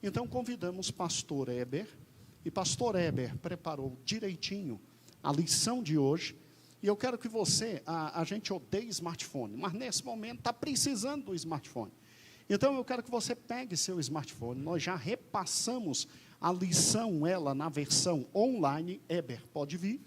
Então convidamos pastor Heber, e pastor Heber preparou direitinho a lição de hoje, e eu quero que você, a gente odeia smartphone, mas nesse momento está precisando do smartphone. Então eu quero que você pegue seu smartphone, nós já repassamos a lição, ela na versão online, Heber, pode vir,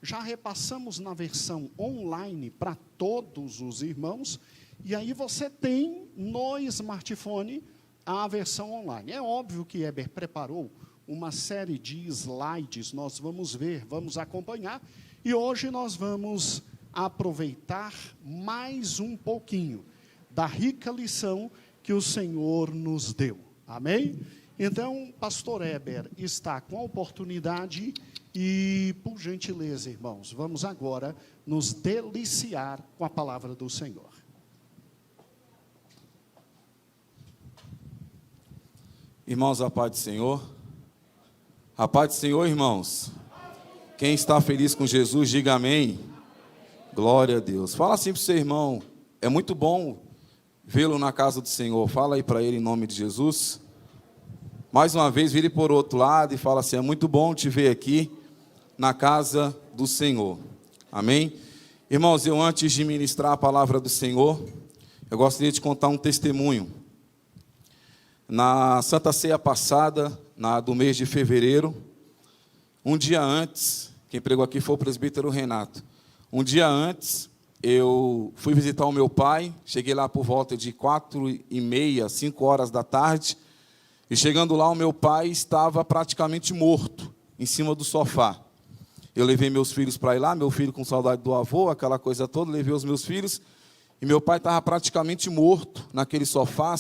já repassamos na versão online para todos os irmãos, e aí você tem no smartphone a versão online. É óbvio que Heber preparou uma série de slides, nós vamos ver, vamos acompanhar, e hoje nós vamos aproveitar mais um pouquinho da rica lição que o Senhor nos deu. Amém? Então, pastor Heber está com a oportunidade e, por gentileza, irmãos, vamos agora nos deliciar com a palavra do Senhor. Irmãos, a paz do Senhor. A paz do Senhor, irmãos. Quem está feliz com Jesus, diga amém. Glória a Deus. Fala assim para o seu irmão, é muito bom vê-lo na casa do Senhor. Fala aí para ele em nome de Jesus. Mais uma vez, vire por outro lado e fala assim, é muito bom te ver aqui na casa do Senhor. Amém? Irmãos, eu antes de ministrar a palavra do Senhor, eu gostaria de contar um testemunho. Na Santa Ceia passada, do mês de fevereiro, um dia antes, quem pregou aqui foi o presbítero Renato. Um dia antes, eu fui visitar o meu pai, cheguei lá por volta de 4h30, 5 horas da tarde, e chegando lá o meu pai estava praticamente morto, em cima do sofá. Eu levei meus filhos para ir lá, meu filho com saudade do avô, aquela coisa toda, levei os meus filhos, e meu pai estava praticamente morto naquele sofá,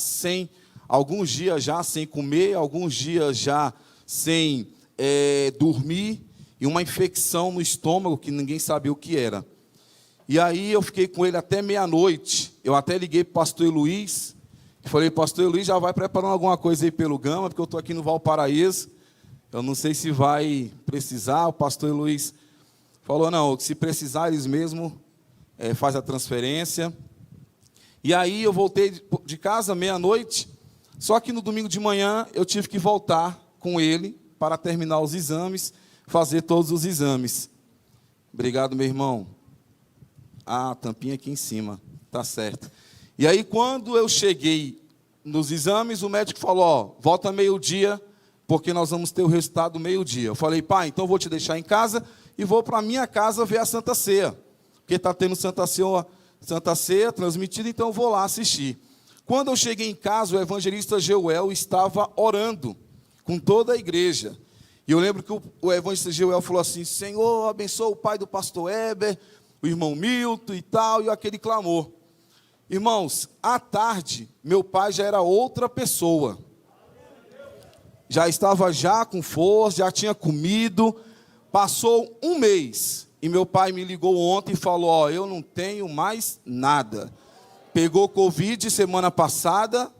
alguns dias já sem comer, alguns dias já sem dormir, e uma infecção no estômago que ninguém sabia o que era. E aí eu fiquei com ele até meia-noite. Eu até liguei para o pastor Luiz, e falei, pastor Luiz, já vai preparando alguma coisa aí pelo Gama, porque eu estou aqui no Valparaíso, eu não sei se vai precisar. O pastor Luiz falou, não, se precisar eles mesmo faz a transferência. E aí eu voltei de casa meia-noite, só que no domingo de manhã eu tive que voltar com ele para terminar os exames, fazer todos os exames. Obrigado, meu irmão. A tampinha aqui em cima, tá certo. E aí quando eu cheguei nos exames, o médico falou, volta meio-dia, porque nós vamos ter o resultado meio-dia. Eu falei, pai, então eu vou te deixar em casa e vou para a minha casa ver a Santa Ceia, porque está tendo Santa Ceia transmitida, então eu vou lá assistir. Quando eu cheguei em casa, o evangelista Geuel estava orando com toda a igreja. E eu lembro que o evangelista Geuel falou assim, Senhor, abençoa o pai do pastor Heber, o irmão Milton e tal, e aquele clamor. Irmãos, à tarde, meu pai já era outra pessoa. Já estava já com força, já tinha comido. Passou um mês, e meu pai me ligou ontem e falou, eu não tenho mais nada. Pegou Covid semana passada,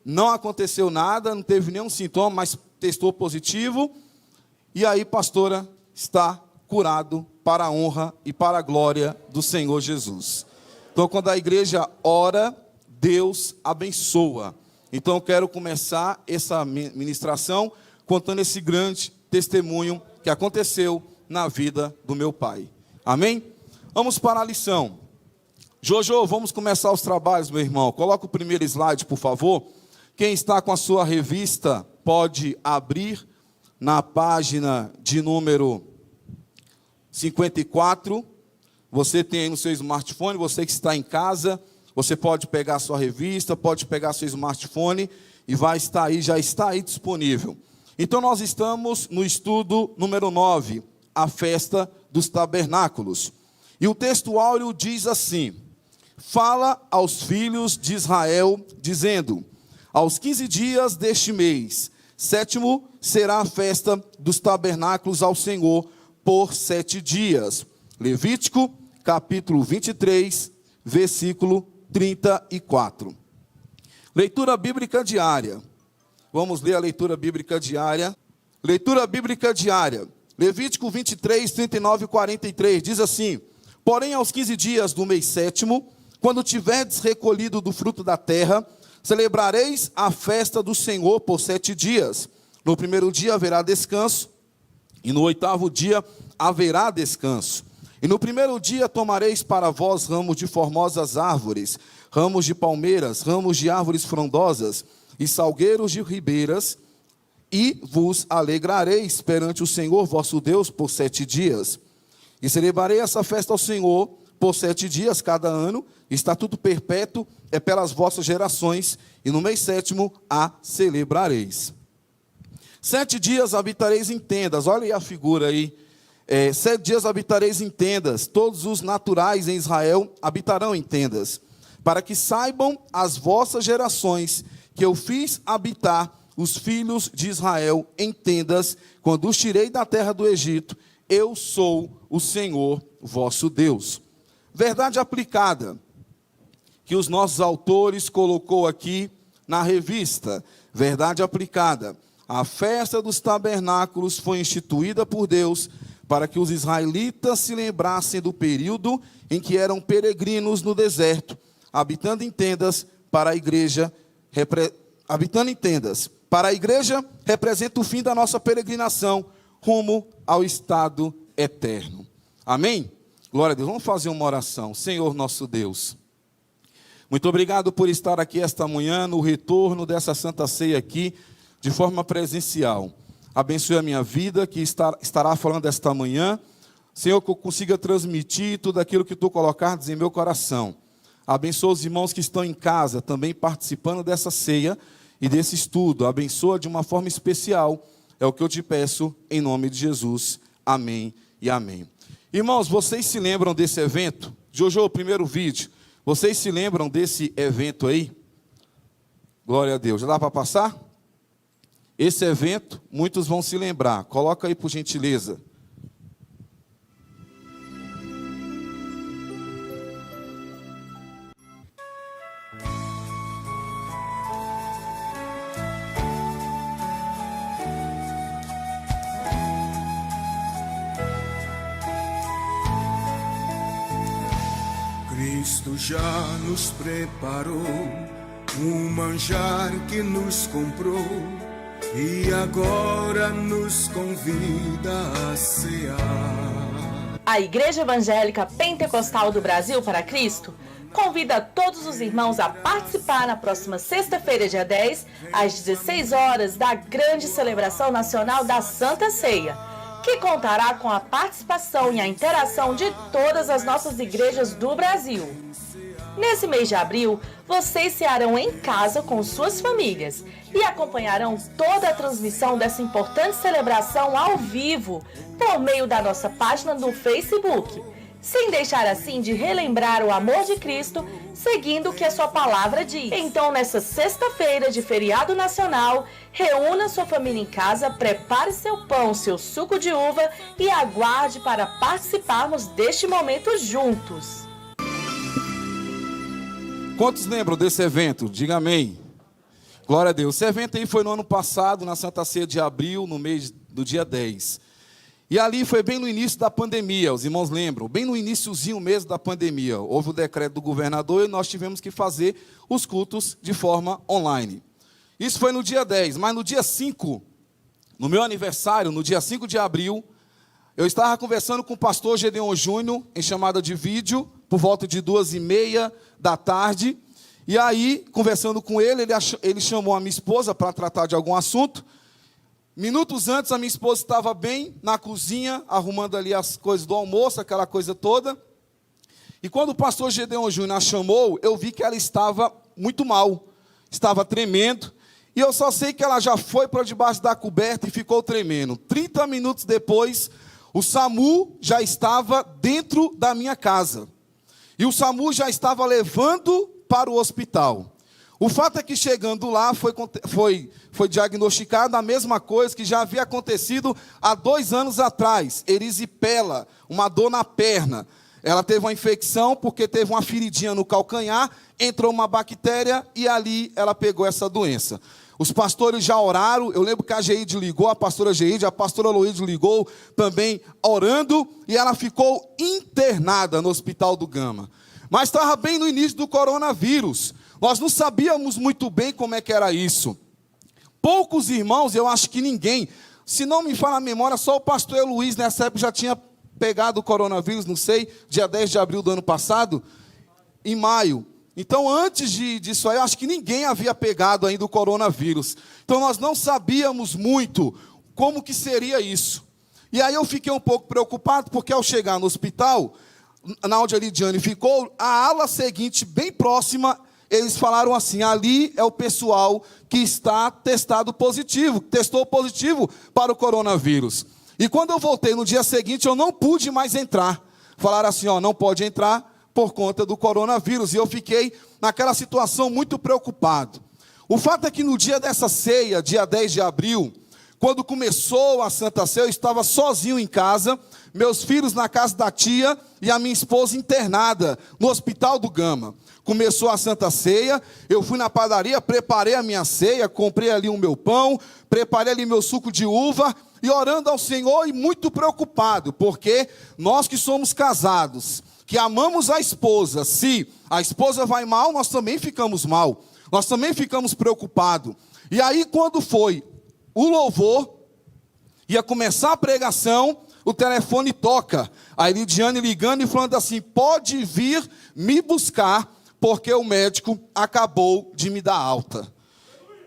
não aconteceu nada, não teve nenhum sintoma, mas testou positivo. E aí, pastora, está curado para a honra e para a glória do Senhor Jesus. Então, quando a igreja ora, Deus abençoa. Então, eu quero começar essa ministração contando esse grande testemunho que aconteceu na vida do meu pai. Amém? Vamos para a lição. Jojo, vamos começar os trabalhos, meu irmão. Coloca o primeiro slide, por favor. Quem está com a sua revista pode abrir na página de número 54. Você tem aí no seu smartphone, você que está em casa, você pode pegar a sua revista, pode pegar seu smartphone e vai estar aí, já está aí disponível. Então nós estamos no estudo número 9, a festa dos tabernáculos. E o texto áureo diz assim: fala aos filhos de Israel, dizendo, aos 15 dias deste mês, 7º será a festa dos tabernáculos ao Senhor por 7 dias. Levítico, capítulo 23, versículo 34. Leitura bíblica diária. Vamos ler a leitura bíblica diária. Leitura bíblica diária. Levítico 23, 39 e 43. Diz assim: porém, aos 15 dias do mês 7º, quando tiverdes recolhido do fruto da terra, celebrareis a festa do Senhor por 7 dias. No primeiro dia haverá descanso, e no 8º dia haverá descanso. E no primeiro dia tomareis para vós ramos de formosas árvores, ramos de palmeiras, ramos de árvores frondosas e salgueiros de ribeiras, e vos alegrareis perante o Senhor vosso Deus por 7 dias. E celebrarei essa festa ao Senhor por 7 dias cada ano, estatuto perpétuo é pelas vossas gerações, e no mês 7º a celebrareis. 7 dias habitareis em tendas, olha aí a figura aí. 7 dias habitareis em tendas, todos os naturais em Israel habitarão em tendas, para que saibam as vossas gerações que eu fiz habitar os filhos de Israel em tendas, quando os tirei da terra do Egito. Eu sou o Senhor vosso Deus. Verdade aplicada, que os nossos autores colocou aqui na revista. Verdade aplicada. A festa dos tabernáculos foi instituída por Deus para que os israelitas se lembrassem do período em que eram peregrinos no deserto, habitando em tendas. Para a igreja, representa o fim da nossa peregrinação rumo ao estado eterno. Amém? Glória a Deus. Vamos fazer uma oração. Senhor nosso Deus, muito obrigado por estar aqui esta manhã, no retorno dessa Santa Ceia aqui, de forma presencial. Abençoe a minha vida, que estará falando esta manhã. Senhor, que eu consiga transmitir tudo aquilo que Tu colocares em meu coração. Abençoa os irmãos que estão em casa, também participando dessa ceia e desse estudo. Abençoa de uma forma especial. É o que eu te peço, em nome de Jesus. Amém e amém. Irmãos, vocês se lembram desse evento? Jojo, o primeiro vídeo. Vocês se lembram desse evento aí? Glória a Deus. Já dá para passar? Esse evento, muitos vão se lembrar. Coloca aí, por gentileza. Cristo já nos preparou um manjar que nos comprou e agora nos convida a cear. A Igreja Evangélica Pentecostal do Brasil para Cristo convida todos os irmãos a participar na próxima sexta-feira, dia 10, às 16 horas, da grande celebração nacional da Santa Ceia, que contará com a participação e a interação de todas as nossas igrejas do Brasil. Nesse mês de abril, vocês cearão em casa com suas famílias e acompanharão toda a transmissão dessa importante celebração ao vivo por meio da nossa página no Facebook, sem deixar assim de relembrar o amor de Cristo, seguindo o que a sua palavra diz. Então, nessa sexta-feira de feriado nacional, reúna sua família em casa, prepare seu pão, seu suco de uva e aguarde para participarmos deste momento juntos. Quantos lembram desse evento? Diga amém. Glória a Deus. Esse evento aí foi no ano passado, na Santa Ceia de abril, no mês do dia 10. E ali foi bem no início da pandemia, os irmãos lembram? Bem no iniciozinho mesmo da pandemia. Houve o decreto do governador e nós tivemos que fazer os cultos de forma online. Isso foi no dia 10, mas no dia 5, no meu aniversário, no dia 5 de abril, eu estava conversando com o pastor Gedeon Júnior, em chamada de vídeo, por volta de 2h30 da tarde. E aí, conversando com ele chamou a minha esposa para tratar de algum assunto. Minutos antes, a minha esposa estava bem na cozinha, arrumando ali as coisas do almoço, aquela coisa toda. E quando o pastor Gedeon Júnior a chamou, eu vi que ela estava muito mal, estava tremendo. E eu só sei que ela já foi para debaixo da coberta e ficou tremendo. 30 minutos depois, o SAMU já estava dentro da minha casa. E o SAMU já estava levando para o hospital. O fato é que chegando lá foi diagnosticada a mesma coisa que já havia acontecido há 2 anos atrás. Erisipela, uma dor na perna. Ela teve uma infecção porque teve uma feridinha no calcanhar, entrou uma bactéria e ali ela pegou essa doença. Os pastores já oraram, eu lembro que a Geide ligou, a pastora Geide, a pastora Luíde ligou também orando, e ela ficou internada no Hospital do Gama. Mas estava bem no início do coronavírus. Nós não sabíamos muito bem como é que era isso. Poucos irmãos, eu acho que ninguém, se não me falha a memória, só o pastor Luiz nessa época já tinha pegado o coronavírus, não sei, dia 10 de abril do ano passado, em maio. Então, antes disso aí, eu acho que ninguém havia pegado ainda o coronavírus. Então, nós não sabíamos muito como que seria isso. E aí eu fiquei um pouco preocupado, porque ao chegar no hospital, na onde a Lidiane ficou, a ala seguinte, bem próxima, eles falaram assim: ali é o pessoal que está testado positivo, testou positivo para o coronavírus. E quando eu voltei no dia seguinte, eu não pude mais entrar. Falaram assim, ó, não pode entrar por conta do coronavírus. E eu fiquei naquela situação muito preocupado. O fato é que no dia dessa ceia, dia 10 de abril, quando começou a Santa Ceia, eu estava sozinho em casa, meus filhos na casa da tia e a minha esposa internada no Hospital do Gama. Começou a Santa Ceia, eu fui na padaria, preparei a minha ceia, comprei ali o meu pão, preparei ali meu suco de uva, e orando ao Senhor e muito preocupado, porque nós que somos casados, que amamos a esposa, se a esposa vai mal, nós também ficamos mal, nós também ficamos preocupados. E aí quando foi o louvor, ia começar a pregação, o telefone toca, a Lidiane ligando e falando assim: pode vir me buscar, porque o médico acabou de me dar alta.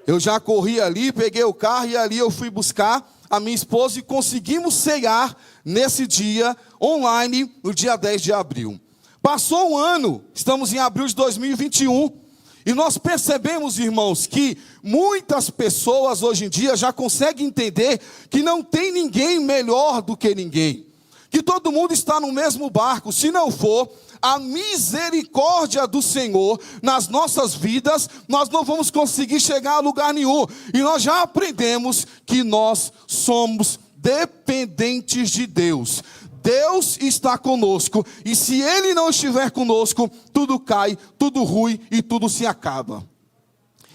Eu já corri ali, peguei o carro e ali eu fui buscar a minha esposa e conseguimos ceiar nesse dia, online, no dia 10 de abril. Passou um ano, estamos em abril de 2021, e nós percebemos, irmãos, que muitas pessoas hoje em dia já conseguem entender que não tem ninguém melhor do que ninguém, que todo mundo está no mesmo barco. Se não for a misericórdia do Senhor nas nossas vidas, nós não vamos conseguir chegar a lugar nenhum. E nós já aprendemos que nós somos dependentes de Deus. Deus está conosco, e se Ele não estiver conosco, tudo cai, tudo rui e tudo se acaba.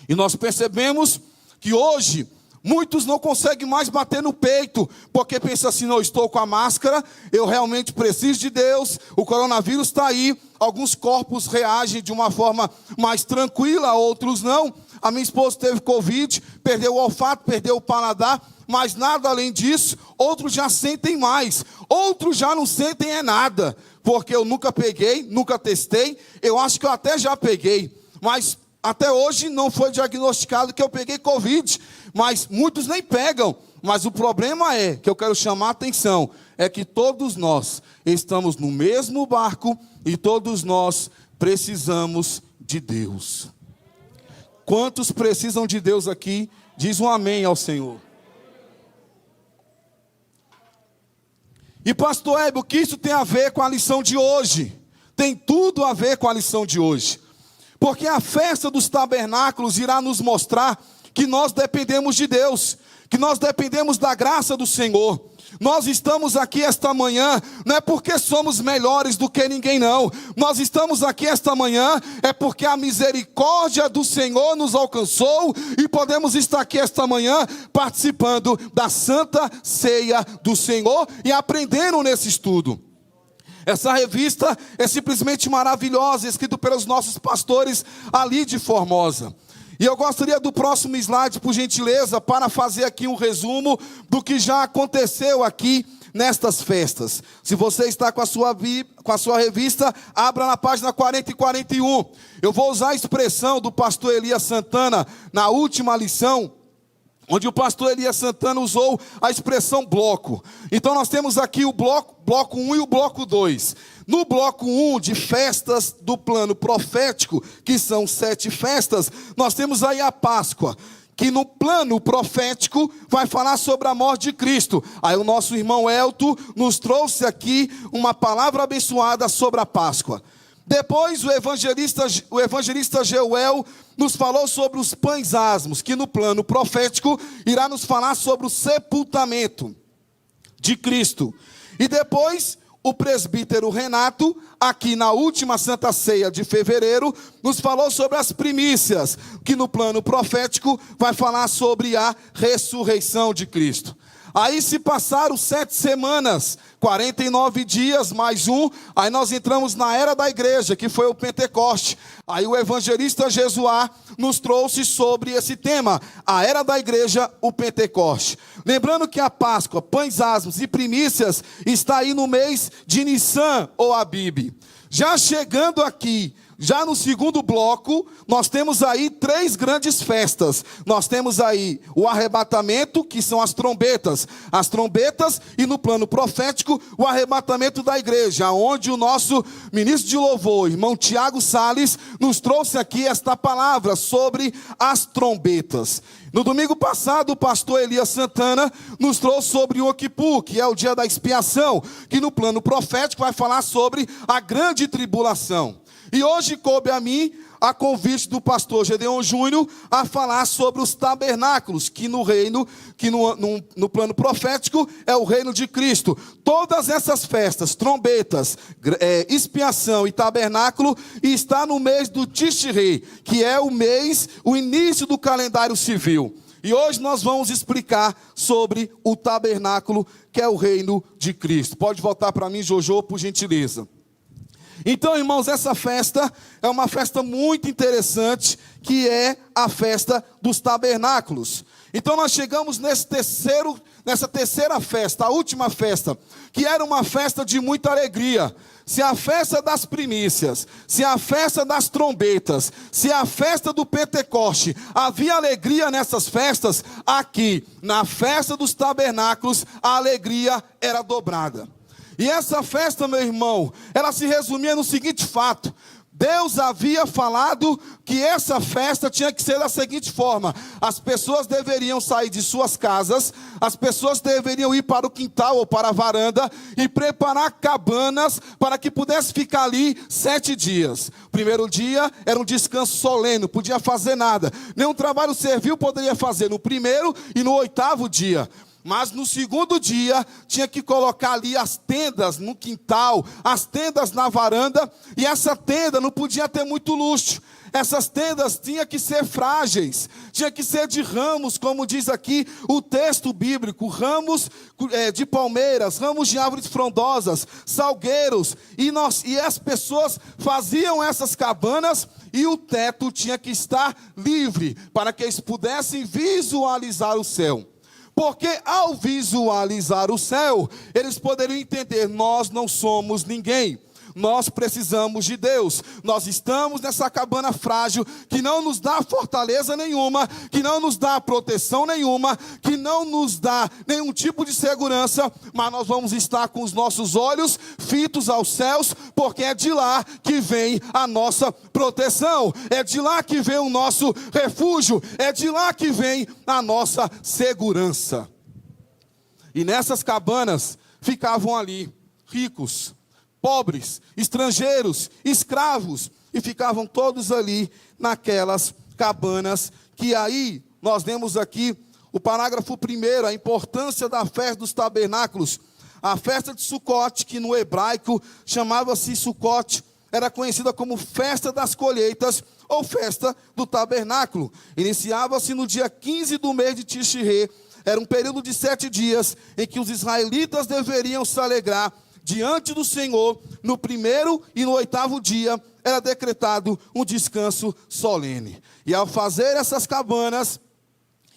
E nós percebemos que hoje muitos não conseguem mais bater no peito, porque pensam assim: não, estou com a máscara, eu realmente preciso de Deus, o coronavírus está aí. Alguns corpos reagem de uma forma mais tranquila, outros não. A minha esposa teve Covid, perdeu o olfato, perdeu o paladar, mas nada além disso. Outros já sentem mais, outros já não sentem é nada, porque eu nunca peguei, nunca testei, eu acho que eu até já peguei, mas até hoje não foi diagnosticado que eu peguei Covid, mas muitos nem pegam. Mas o problema é, que eu quero chamar a atenção, é que todos nós estamos no mesmo barco e todos nós precisamos de Deus. Quantos precisam de Deus aqui? Diz um amém ao Senhor. E pastor Hebe, o que isso tem a ver com a lição de hoje? Tem tudo a ver com a lição de hoje. Porque a festa dos tabernáculos irá nos mostrar que nós dependemos de Deus, que nós dependemos da graça do Senhor. Nós estamos aqui esta manhã, não é porque somos melhores do que ninguém, não. Nós estamos aqui esta manhã, é porque a misericórdia do Senhor nos alcançou, e podemos estar aqui esta manhã, participando da Santa Ceia do Senhor, e aprendendo nesse estudo. Essa revista é simplesmente maravilhosa, escrita pelos nossos pastores ali de Formosa. E eu gostaria do próximo slide, por gentileza, para fazer aqui um resumo do que já aconteceu aqui nestas festas. Se você está com a sua revista, abra na página 40 e 41. Eu vou usar a expressão do pastor Elias Santana na última lição, onde o pastor Elias Santana usou a expressão bloco. Então nós temos aqui o bloco 1 e o bloco 2. No bloco 1 de festas do plano profético, que são 7 festas, nós temos aí a Páscoa, que no plano profético vai falar sobre a morte de Cristo. Aí o nosso irmão Elton nos trouxe aqui uma palavra abençoada sobre a Páscoa. Depois o evangelista Jeuel nos falou sobre os pães asmos, que no plano profético irá nos falar sobre o sepultamento de Cristo. E depois o presbítero Renato, aqui na última Santa Ceia de fevereiro, nos falou sobre as primícias, que no plano profético vai falar sobre a ressurreição de Cristo. Aí se passaram 7 semanas, 49 dias mais um, aí nós entramos na era da igreja, que foi o Pentecoste. Aí o evangelista Jesuá nos trouxe sobre esse tema, a era da igreja, o Pentecoste. Lembrando que a Páscoa, pães asmos e primícias está aí no mês de Nissan ou Abib. Já chegando aqui, já no segundo bloco, nós temos aí 3 grandes festas. Nós temos aí o arrebatamento, que são as trombetas. As trombetas e no plano profético, o arrebatamento da igreja, onde o nosso ministro de louvor, irmão Tiago Salles, nos trouxe aqui esta palavra sobre as trombetas. No domingo passado, o pastor Elias Santana nos trouxe sobre o Oquipu, que é o dia da expiação, que no plano profético vai falar sobre a grande tribulação. E hoje coube a mim, a convite do pastor Gedeon Júnior, a falar sobre os tabernáculos, que no reino, que no plano profético é o reino de Cristo. Todas essas festas, trombetas, expiação e tabernáculo, está no mês do Tishrei, que é o mês, o início do calendário civil. E hoje nós vamos explicar sobre o tabernáculo, que é o reino de Cristo. Pode voltar para mim, Jojo, por gentileza. Então, irmãos, essa festa é uma festa muito interessante, que é a festa dos tabernáculos. Então, nós chegamos nessa terceira festa, a última festa, que era uma festa de muita alegria. Se a festa das primícias, se a festa das trombetas, se a festa do Pentecoste, havia alegria nessas festas, aqui, na festa dos tabernáculos, a alegria era dobrada. E essa festa, meu irmão, ela se resumia no seguinte fato: Deus havia falado que essa festa tinha que ser da seguinte forma: as pessoas deveriam sair de suas casas, as pessoas deveriam ir para o quintal ou para a varanda e preparar cabanas para que pudesse ficar ali 7 dias. O primeiro dia era um descanso solene, não podia fazer nada, nenhum trabalho servil poderia fazer no primeiro e no 8º dia. Mas no segundo dia, tinha que colocar ali as tendas no quintal, as tendas na varanda, e essa tenda não podia ter muito luxo. Essas tendas tinham que ser frágeis, tinha que ser de ramos, como diz aqui o texto bíblico, ramos de palmeiras, ramos de árvores frondosas, salgueiros, e as pessoas faziam essas cabanas, e o teto tinha que estar livre, para que eles pudessem visualizar o céu. Porque ao visualizar o céu, eles poderiam entender: nós não somos ninguém, nós precisamos de Deus, nós estamos nessa cabana frágil, que não nos dá fortaleza nenhuma, que não nos dá proteção nenhuma, que não nos dá nenhum tipo de segurança, mas nós vamos estar com os nossos olhos fitos aos céus, porque é de lá que vem a nossa proteção, é de lá que vem o nosso refúgio, é de lá que vem a nossa segurança. E nessas cabanas ficavam ali ricos, pobres, estrangeiros, escravos, e ficavam todos ali naquelas cabanas, que aí nós vemos aqui o parágrafo 1, a importância da festa dos tabernáculos. A festa de Sucote, que no hebraico chamava-se Sucote, era conhecida como festa das colheitas ou festa do tabernáculo. Iniciava-se no dia 15 do mês de Tishrei. Era um período de 7 dias em que os israelitas deveriam se alegrar diante do Senhor. No 1º e no 8º dia era decretado um descanso solene. E ao fazer essas cabanas,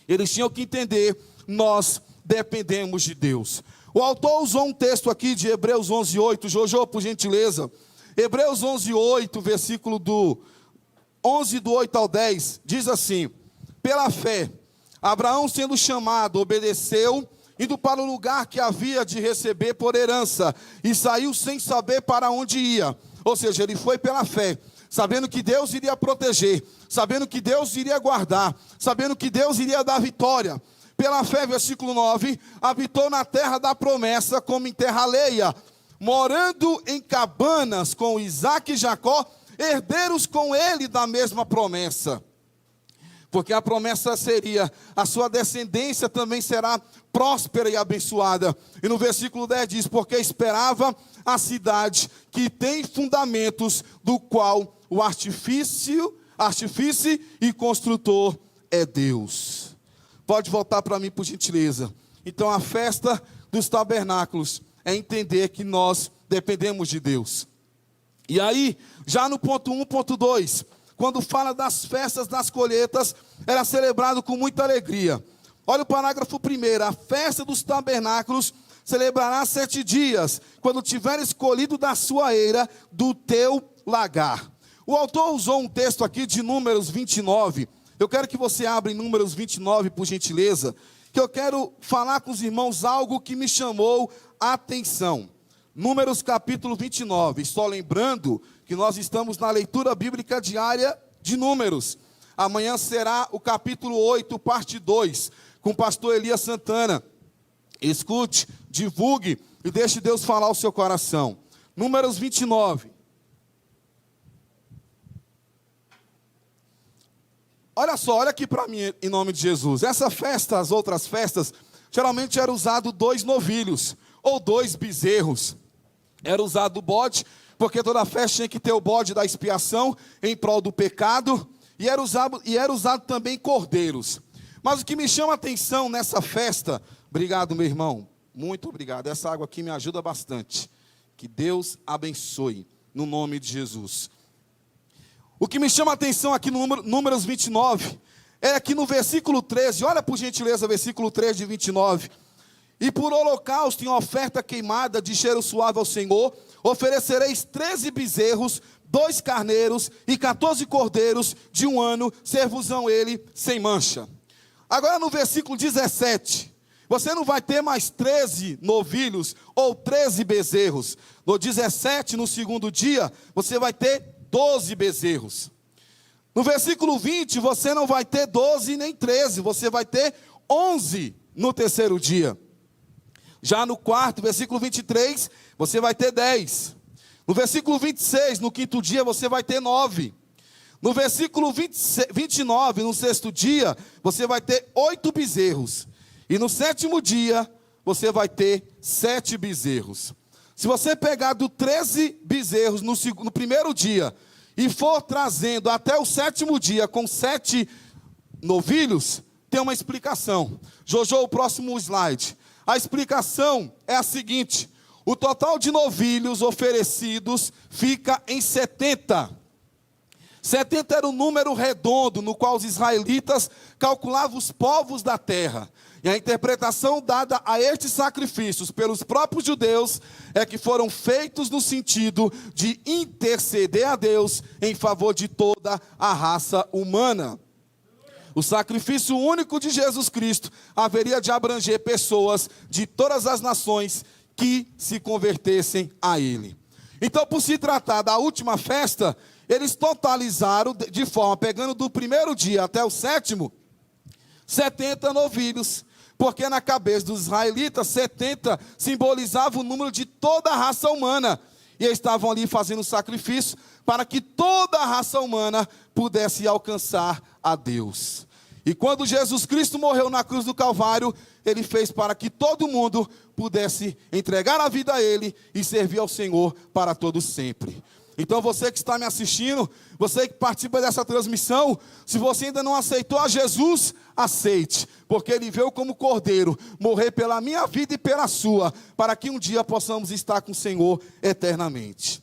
eles tinham que entender: nós dependemos de Deus. O autor usou um texto aqui de Hebreus 11:8, Jojo, por gentileza. Hebreus 11:8, versículo do 11 do 8 ao 10, diz assim: pela fé, Abraão, sendo chamado, obedeceu, indo para o lugar que havia de receber por herança, e saiu sem saber para onde ia. Ou seja, ele foi pela fé, sabendo que Deus iria proteger, sabendo que Deus iria guardar, sabendo que Deus iria dar vitória. Pela fé, versículo 9, habitou na terra da promessa como em terra alheia, morando em cabanas com Isaque e Jacó, herdeiros com ele da mesma promessa. Porque a promessa seria: a sua descendência também será próspera e abençoada. E no versículo 10 diz: porque esperava a cidade que tem fundamentos, do qual o artífice e construtor é Deus. Pode voltar para mim, por gentileza. Então, a festa dos tabernáculos é entender que nós dependemos de Deus. E aí, já no ponto 1, ponto 2, quando fala das festas das colheitas, era celebrado com muita alegria. Olha o parágrafo 1, a festa dos tabernáculos celebrará 7 dias, quando tiveres colhido da sua eira do teu lagar. O autor usou um texto aqui de Números 29, eu quero que você abra em Números 29, por gentileza, que eu quero falar com os irmãos algo que me chamou a atenção. Números capítulo 29, só lembrando que nós estamos na leitura bíblica diária de Números. Amanhã será o capítulo 8, parte 2, com o pastor Elias Santana. Escute, divulgue e deixe Deus falar ao seu coração. Números 29. Olha só, olha aqui para mim em nome de Jesus. Essa festa, as outras festas, geralmente era usado 2 novilhos ou 2 bezerros. Era usado o bode, porque toda festa tinha que ter o bode da expiação em prol do pecado, e era usado também cordeiros. Mas o que me chama a atenção nessa festa, obrigado meu irmão, muito obrigado, essa água aqui me ajuda bastante, que Deus abençoe, no nome de Jesus. O que me chama a atenção aqui no Números 29, é que no versículo 13, olha por gentileza o versículo 13 de 29, e por holocausto em oferta queimada de cheiro suave ao Senhor, oferecereis 13 bezerros, 2 carneiros e 14 cordeiros de 1 ano, ser-vos-ão ele sem mancha. Agora no versículo 17, você não vai ter mais 13 novilhos ou 13 bezerros. No 17, no segundo dia, você vai ter 12 bezerros. No versículo 20, você não vai ter 12 nem 13, você vai ter 11 no terceiro dia. Já no quarto, versículo 23, você vai ter 10. No versículo 26, no quinto dia, você vai ter 9. No versículo 29, no sexto dia, você vai ter 8 bezerros. E no sétimo dia, você vai ter 7 bezerros. Se você pegar do 13 bezerros no primeiro dia, e for trazendo até o sétimo dia com 7 novilhos, tem uma explicação. Jojo, o próximo slide. A explicação é a seguinte: o total de novilhos oferecidos fica em 70. 70 era um número redondo no qual os israelitas calculavam os povos da terra. E a interpretação dada a estes sacrifícios pelos próprios judeus é que foram feitos no sentido de interceder a Deus em favor de toda a raça humana. O sacrifício único de Jesus Cristo haveria de abranger pessoas de todas as nações que se convertessem a Ele. Então, por se tratar da última festa, eles totalizaram de forma, pegando do primeiro dia até o sétimo, 70 novilhos. Porque na cabeça dos israelitas, 70 simbolizava o número de toda a raça humana. E eles estavam ali fazendo sacrifício para que toda a raça humana pudesse alcançar a Deus. E quando Jesus Cristo morreu na cruz do Calvário, Ele fez para que todo mundo pudesse entregar a vida a Ele e servir ao Senhor para todo sempre. Então você que está me assistindo, você que participa dessa transmissão, se você ainda não aceitou a Jesus, aceite, porque Ele veio como cordeiro, morrer pela minha vida e pela sua, para que um dia possamos estar com o Senhor eternamente.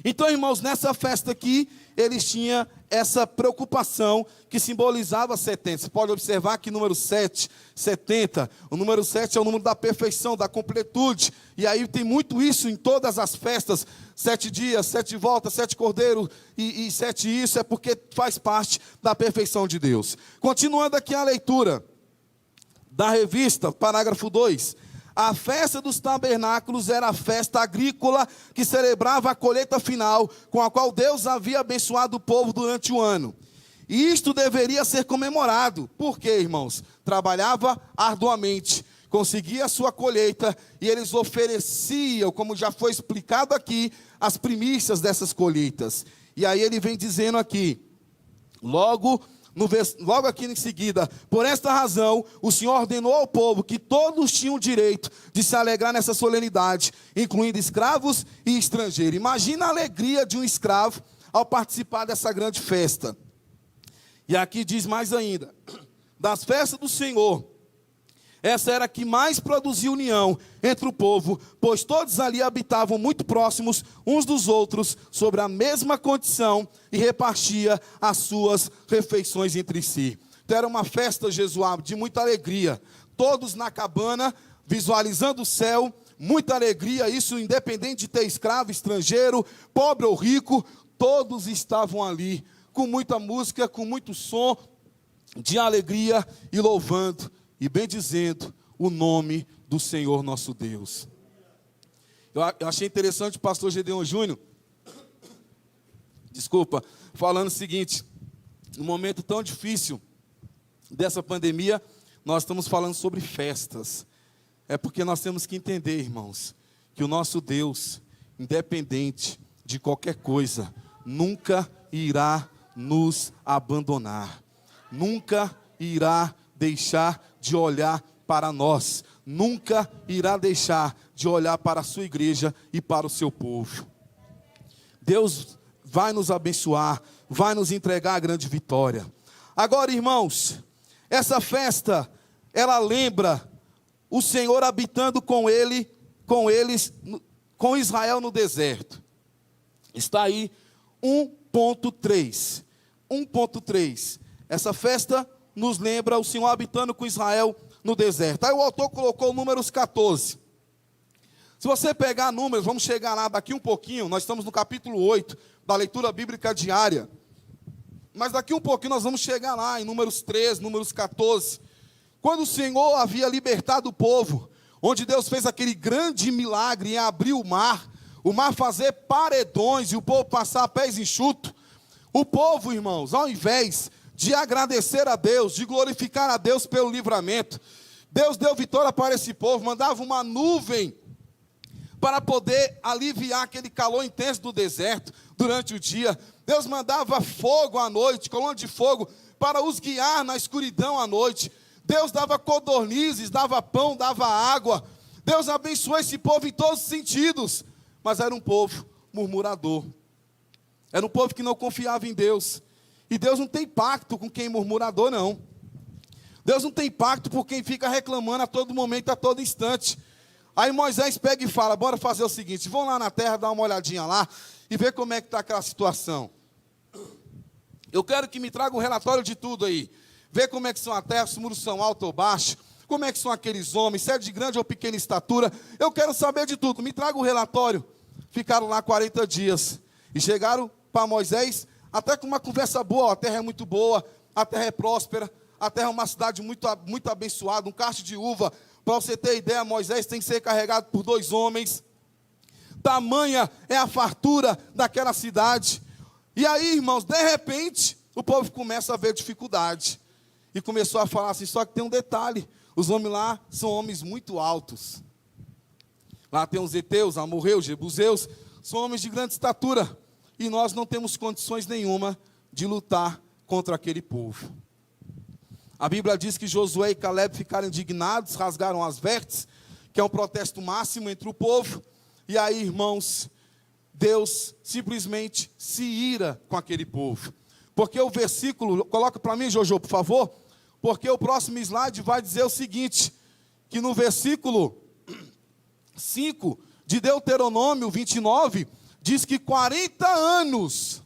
Então, irmãos, nessa festa aqui, eles tinham essa preocupação que simbolizava 70. Você pode observar que número 7, 70, o número 7 é o número da perfeição, da completude. E aí tem muito isso em todas as festas. 7 dias, 7 voltas, 7 cordeiros e 7 isso, é porque faz parte da perfeição de Deus. Continuando aqui a leitura da revista, parágrafo 2. A festa dos tabernáculos era a festa agrícola que celebrava a colheita final, com a qual Deus havia abençoado o povo durante o ano. E isto deveria ser comemorado. Por quê, irmãos? Trabalhava arduamente, conseguia a sua colheita, e eles ofereciam, como já foi explicado aqui, as primícias dessas colheitas. E aí ele vem dizendo aqui, logo aqui em seguida: por esta razão, o Senhor ordenou ao povo que todos tinham direito de se alegrar nessa solenidade, incluindo escravos e estrangeiros. Imagina a alegria de um escravo ao participar dessa grande festa. E aqui diz mais ainda: das festas do Senhor, Essa era a que mais produzia união entre o povo, pois todos ali habitavam muito próximos uns dos outros, sobre a mesma condição, e repartia as suas refeições entre si. Então era uma festa, Jesuá, de muita alegria. Todos na cabana, visualizando o céu, muita alegria, isso independente de ter escravo, estrangeiro, pobre ou rico, todos estavam ali, com muita música, com muito som de alegria e louvando e bendizendo o nome do Senhor nosso Deus. Eu achei interessante o pastor Gedeon Júnior, falando o seguinte: num momento tão difícil dessa pandemia, nós estamos falando sobre festas. É porque nós temos que entender, irmãos, que o nosso Deus, independente de qualquer coisa, nunca irá nos abandonar, nunca irá deixar de olhar para nós, nunca irá deixar de olhar para a sua igreja e para o seu povo. Deus vai nos abençoar, vai nos entregar a grande vitória. Agora, irmãos, essa festa, ela lembra o Senhor habitando com Israel no deserto. Está aí 1.3. 1.3. Essa festa nos lembra o Senhor habitando com Israel no deserto. Aí o autor colocou Números 14. Se você pegar Números, vamos chegar lá daqui um pouquinho, nós estamos no capítulo 8 da leitura bíblica diária. Mas daqui um pouquinho nós vamos chegar lá em Números 13, Números 14. Quando o Senhor havia libertado o povo, onde Deus fez aquele grande milagre em abrir o mar fazer paredões e o povo passar a pés enxutos, o povo, irmãos, ao invés de agradecer a Deus, de glorificar a Deus pelo livramento, Deus deu vitória para esse povo, mandava uma nuvem para poder aliviar aquele calor intenso do deserto durante o dia. Deus mandava fogo à noite, coluna de fogo, para os guiar na escuridão à noite. Deus dava codornizes, dava pão, dava água. Deus abençoou esse povo em todos os sentidos. Mas era um povo murmurador. Era um povo que não confiava em Deus. E Deus não tem pacto com quem é murmurador, não. Deus não tem pacto por quem fica reclamando a todo momento, a todo instante. Aí Moisés pega e fala: bora fazer o seguinte, vão lá na terra, dar uma olhadinha lá e ver como é que está aquela situação. Eu quero que me traga um relatório de tudo aí. Ver como é que são a terra, se os muros são altos ou baixos, como é que são aqueles homens, se é de grande ou pequena estatura. Eu quero saber de tudo, me traga um relatório. Ficaram lá 40 dias e chegaram para Moisés até com uma conversa boa. A terra é muito boa, a terra é próspera, a terra é uma cidade muito, muito abençoada, um cacho de uva. Para você ter ideia, Moisés tem que ser carregado por 2 homens. Tamanha é a fartura daquela cidade. E aí, irmãos, de repente, o povo começa a ver dificuldade. E começou a falar assim, só que tem um detalhe. Os homens lá são homens muito altos. Lá tem os heteus, amorreus, jebuseus, são homens de grande estatura. E nós não temos condições nenhuma de lutar contra aquele povo. A Bíblia diz que Josué e Caleb ficaram indignados, rasgaram as vestes, que é um protesto máximo entre o povo. E aí, irmãos, Deus simplesmente se ira com aquele povo. Porque o versículo, coloca para mim, Jojo, por favor, porque o próximo slide vai dizer o seguinte, que no versículo 5 de Deuteronômio 29, diz que 40 anos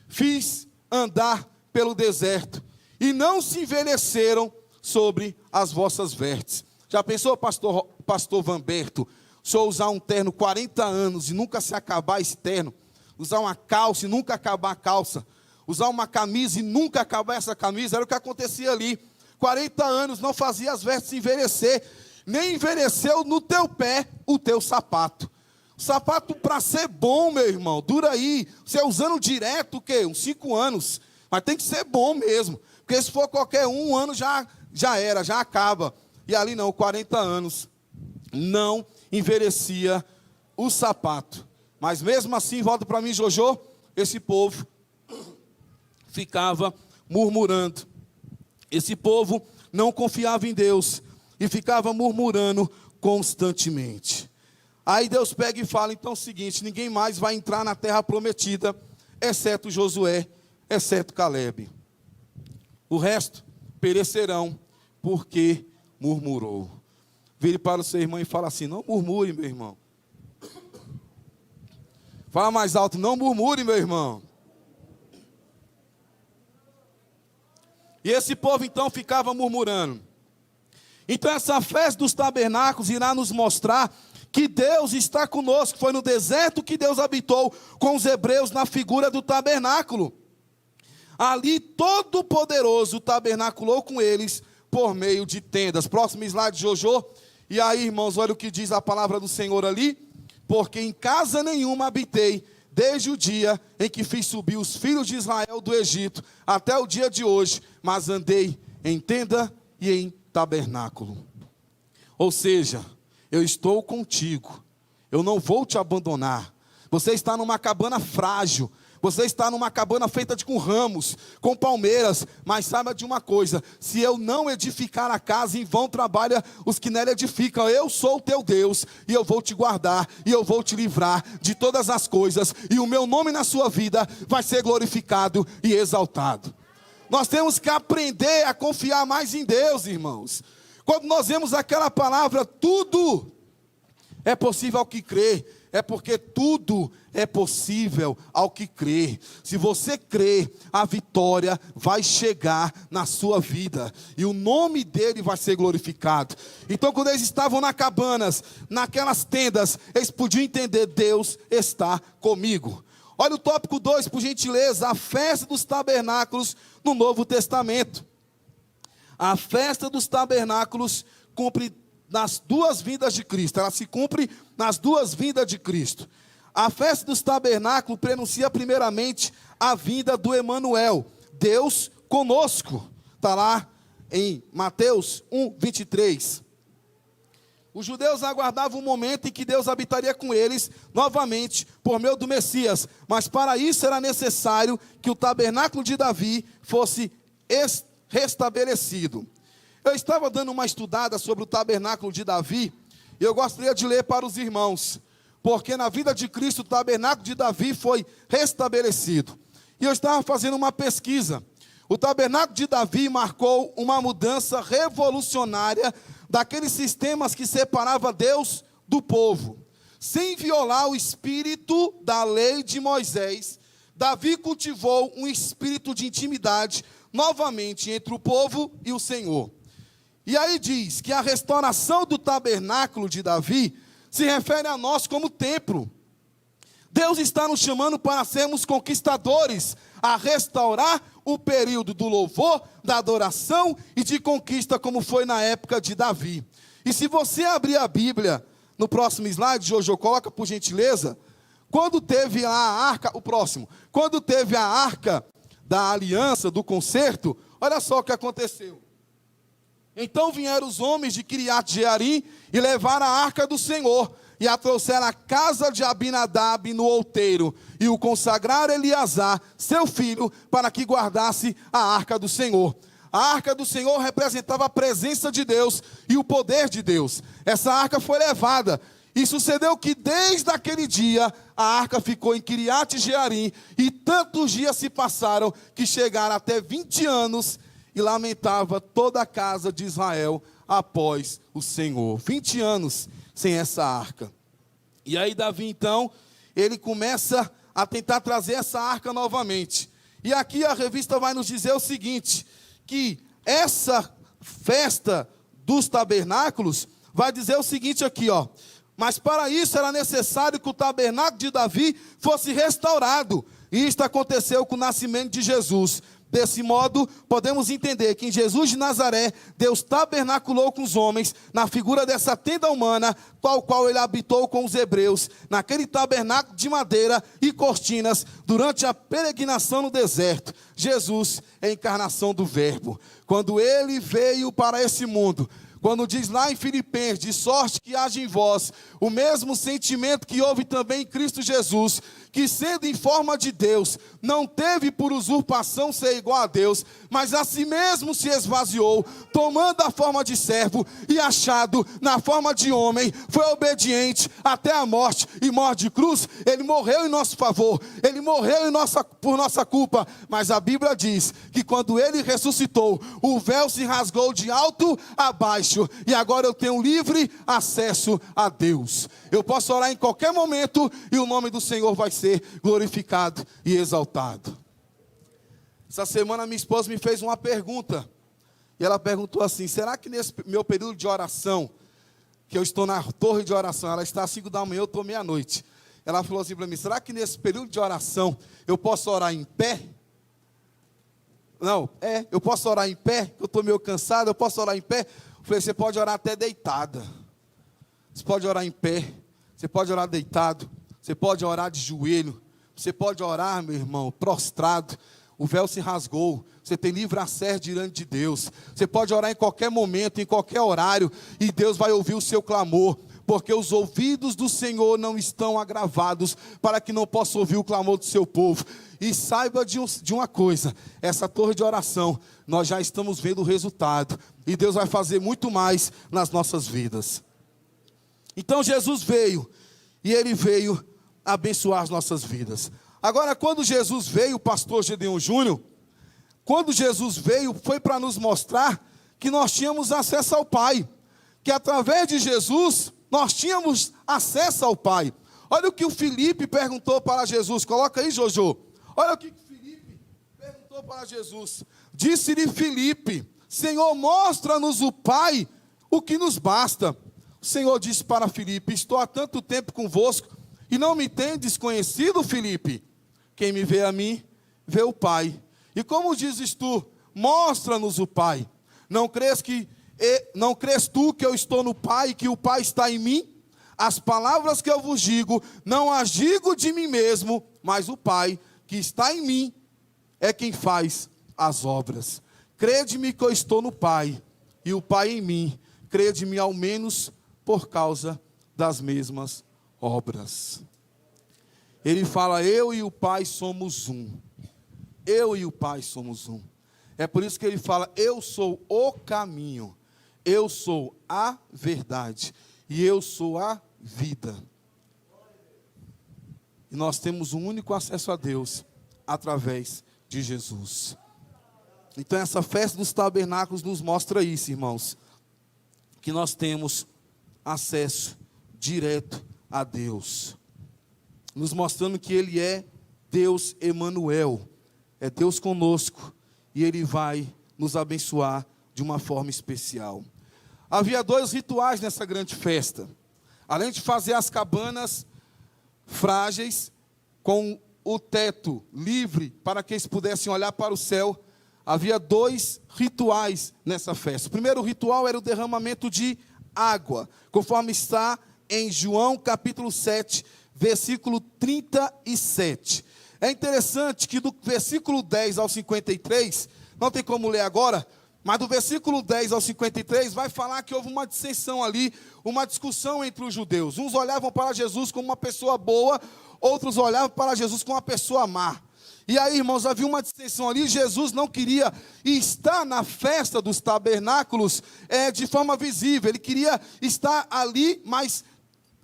fiz andar pelo deserto, e não se envelheceram sobre as vossas vestes. Já pensou, pastor Vanberto, se eu usar um terno 40 anos e nunca se acabar esse terno, usar uma calça e nunca acabar a calça, usar uma camisa e nunca acabar essa camisa, era o que acontecia ali. 40 anos não fazia as vestes envelhecer, nem envelheceu no teu pé o teu sapato. O sapato, para ser bom, meu irmão, dura aí, você usando direto, o quê? Uns 5 anos, mas tem que ser bom mesmo, porque se for qualquer um ano já era, já acaba. E ali não, 40 anos, não envelhecia o sapato. Mas mesmo assim, volta para mim, Jojo, esse povo ficava murmurando. Esse povo não confiava em Deus e ficava murmurando constantemente. Aí Deus pega e fala, então é o seguinte, ninguém mais vai entrar na terra prometida, exceto Josué, exceto Caleb. O resto perecerão, porque murmurou. Vire para o seu irmão e fala assim: não murmure, meu irmão. Fala mais alto: não murmure, meu irmão. E esse povo então ficava murmurando. Então essa festa dos tabernáculos irá nos mostrar que Deus está conosco. Foi no deserto que Deus habitou com os hebreus na figura do tabernáculo. Ali Todo-Poderoso tabernaculou com eles por meio de tendas. Próximo slide, Jojo. E aí, irmãos, olha o que diz a palavra do Senhor ali. Porque em casa nenhuma habitei, desde o dia em que fiz subir os filhos de Israel do Egito, até o dia de hoje, mas andei em tenda e em tabernáculo. Ou seja, eu estou contigo, eu não vou te abandonar. Você está numa cabana frágil, você está numa cabana feita com ramos, com palmeiras, mas saiba de uma coisa: se eu não edificar a casa, em vão trabalha os que nela edificam. Eu sou o teu Deus, e eu vou te guardar, e eu vou te livrar de todas as coisas, e o meu nome na sua vida vai ser glorificado e exaltado. Nós temos que aprender a confiar mais em Deus, irmãos. Quando nós vemos aquela palavra, tudo é possível ao que crê, é porque tudo é possível ao que crê. Se você crê, a vitória vai chegar na sua vida, e o nome dele vai ser glorificado. Então quando eles estavam nas cabanas, naquelas tendas, eles podiam entender: Deus está comigo. Olha o tópico 2, por gentileza: a festa dos tabernáculos no Novo Testamento. A festa dos tabernáculos cumpre nas duas vindas de Cristo. Ela se cumpre nas duas vindas de Cristo. A festa dos tabernáculos prenuncia primeiramente a vinda do Emanuel, Deus conosco. Está lá em Mateus 1:23. Os judeus aguardavam o momento em que Deus habitaria com eles novamente por meio do Messias, mas para isso era necessário que o tabernáculo de Davi fosse restabelecido. Eu estava dando uma estudada sobre o tabernáculo de Davi, e eu gostaria de ler para os irmãos, porque na vida de Cristo o tabernáculo de Davi foi restabelecido. E eu estava fazendo uma pesquisa. O tabernáculo de Davi marcou uma mudança revolucionária daqueles sistemas que separava Deus do povo. Sem violar o espírito da lei de Moisés, Davi cultivou um espírito de intimidade novamente entre o povo e o Senhor. E aí diz que a restauração do tabernáculo de Davi se refere a nós como templo. Deus está nos chamando para sermos conquistadores, a restaurar o período do louvor, da adoração e de conquista, como foi na época de Davi. E se você abrir a Bíblia, no próximo slide, Jojo, coloca por gentileza, quando teve a arca, quando teve a arca da aliança, do concerto, olha só o que aconteceu. Então vieram os homens de Quiriate-Jearim e levaram a arca do Senhor, e a trouxeram à casa de Abinadab no outeiro, e o consagraram Eleazar, seu filho, para que guardasse a arca do Senhor. A arca do Senhor representava a presença de Deus e o poder de Deus. Essa arca foi levada, e sucedeu que desde aquele dia a arca ficou em Quiriate-Jearim, e tantos dias se passaram que chegaram até 20 anos, e lamentava toda a casa de Israel após o Senhor. 20 anos sem essa arca. E aí Davi então, ele começa a tentar trazer essa arca novamente. E aqui a revista vai nos dizer o seguinte, que essa festa dos tabernáculos vai dizer o seguinte aqui, ó: mas para isso era necessário que o tabernáculo de Davi fosse restaurado. E isto aconteceu com o nascimento de Jesus. Desse modo, podemos entender que em Jesus de Nazaré, Deus tabernaculou com os homens, na figura dessa tenda humana, tal qual ele habitou com os hebreus, naquele tabernáculo de madeira e cortinas, durante a peregrinação no deserto. Jesus é a encarnação do Verbo. Quando ele veio para esse mundo, quando diz lá em Filipenses, de sorte que haja em vós o mesmo sentimento que houve também em Cristo Jesus, que sendo em forma de Deus, não teve por usurpação ser igual a Deus, mas a si mesmo se esvaziou, tomando a forma de servo e achado na forma de homem, foi obediente até a morte e morte de cruz. Ele morreu em nosso favor, ele morreu por nossa culpa, mas a Bíblia diz que quando ele ressuscitou, o véu se rasgou de alto a baixo, e agora eu tenho livre acesso a Deus. Eu posso orar em qualquer momento e o nome do Senhor vai ser glorificado e exaltado. Essa semana minha esposa me fez uma pergunta, e ela perguntou assim: será que nesse meu período de oração, que eu estou na torre de oração, ela está às 5 da manhã, eu estou meia-noite, ela falou assim para mim: será que nesse período de oração eu posso orar em pé? Não, eu posso orar em pé, eu estou meio cansado, eu posso orar em pé? Eu falei: você pode orar até deitada, você pode orar em pé, você pode orar deitado, você pode orar de joelho, você pode orar, meu irmão, prostrado. O véu se rasgou, você tem livre acesso diante de Deus. Você pode orar em qualquer momento, em qualquer horário, e Deus vai ouvir o seu clamor, porque os ouvidos do Senhor não estão agravados para que não possa ouvir o clamor do seu povo. E saiba de uma coisa: essa torre de oração, nós já estamos vendo o resultado, e Deus vai fazer muito mais nas nossas vidas. Então Jesus veio, e Ele veio abençoar as nossas vidas. Agora, quando Jesus veio, o pastor Gedeon Júnior, quando Jesus veio, foi para nos mostrar que nós tínhamos acesso ao Pai, que através de Jesus, nós tínhamos acesso ao Pai. Olha o que o Filipe perguntou para Jesus, coloca aí, Jojo. Olha o que Filipe perguntou para Jesus. Disse-lhe Filipe: Senhor, mostra-nos o Pai, o que nos basta. O Senhor disse para Filipe: estou há tanto tempo convosco, e não me tendes conhecido, Filipe? Quem me vê a mim, vê o Pai. E como dizes tu: mostra-nos o Pai? Não crês tu que eu estou no Pai e que o Pai está em mim? As palavras que eu vos digo, não as digo de mim mesmo, mas o Pai que está em mim é quem faz as obras. Crede-me que eu estou no Pai, e o Pai em mim. Crede-me ao menos por causa das mesmas obras. Ele fala: eu e o Pai somos um. Eu e o Pai somos um. É por isso que ele fala: eu sou o caminho, eu sou a verdade, e eu sou a vida. E nós temos um único acesso a Deus, através de Jesus. Então essa festa dos tabernáculos nos mostra isso, irmãos, que nós temos acesso direto a Deus, nos mostrando que Ele é Deus Emanuel, é Deus conosco, e Ele vai nos abençoar de uma forma especial. Havia 2 rituais nessa grande festa. Além de fazer as cabanas frágeis, com o teto livre, para que eles pudessem olhar para o céu, havia 2 rituais nessa festa. O primeiro ritual era o derramamento de água, conforme está em João capítulo 7, versículo 37. É interessante que do versículo 10 ao 53, não tem como ler agora, mas do versículo 10 ao 53 vai falar que houve uma dissensão ali, uma discussão entre os judeus. Uns olhavam para Jesus como uma pessoa boa, outros olhavam para Jesus como uma pessoa má. E aí, irmãos, havia uma dissensão ali. Jesus não queria estar na festa dos tabernáculos de forma visível. Ele queria estar ali, mas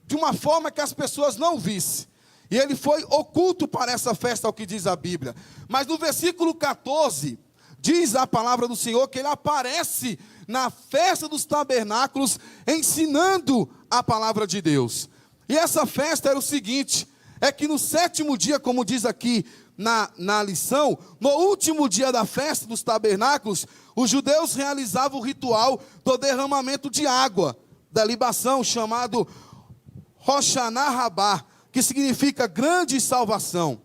de uma forma que as pessoas não vissem. E ele foi oculto para essa festa, ao que diz a Bíblia. Mas no versículo 14, diz a palavra do Senhor que ele aparece na festa dos tabernáculos, ensinando a palavra de Deus. E essa festa era o seguinte: é que no 7º dia, como diz aqui na lição, no último dia da festa dos tabernáculos, os judeus realizavam o ritual do derramamento de água, da libação, chamado Roshaná Rabá, que significa grande salvação.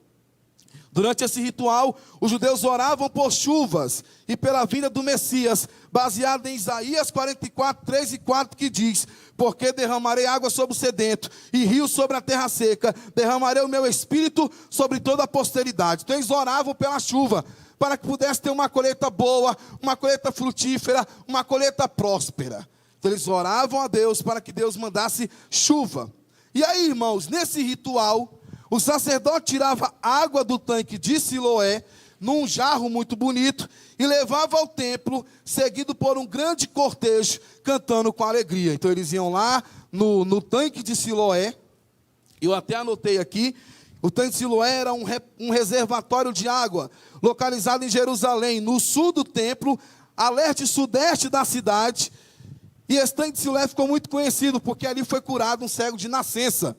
Durante esse ritual, os judeus oravam por chuvas e pela vinda do Messias, baseado em Isaías 44, 3 e 4, que diz: porque derramarei água sobre o sedento e rio sobre a terra seca, derramarei o meu espírito sobre toda a posteridade. Então eles oravam pela chuva, para que pudesse ter uma colheita boa, uma colheita frutífera, uma colheita próspera. Então eles oravam a Deus para que Deus mandasse chuva. E aí, irmãos, nesse ritual, O sacerdote tirava água do tanque de Siloé, num jarro muito bonito, e levava ao templo, seguido por um grande cortejo, cantando com alegria. Então eles iam lá no tanque de Siloé, eu até anotei aqui, o tanque de Siloé era um reservatório de água, localizado em Jerusalém, no sul do templo, a leste e sudeste da cidade. E esse tanque de Siloé ficou muito conhecido, porque ali foi curado um cego de nascença.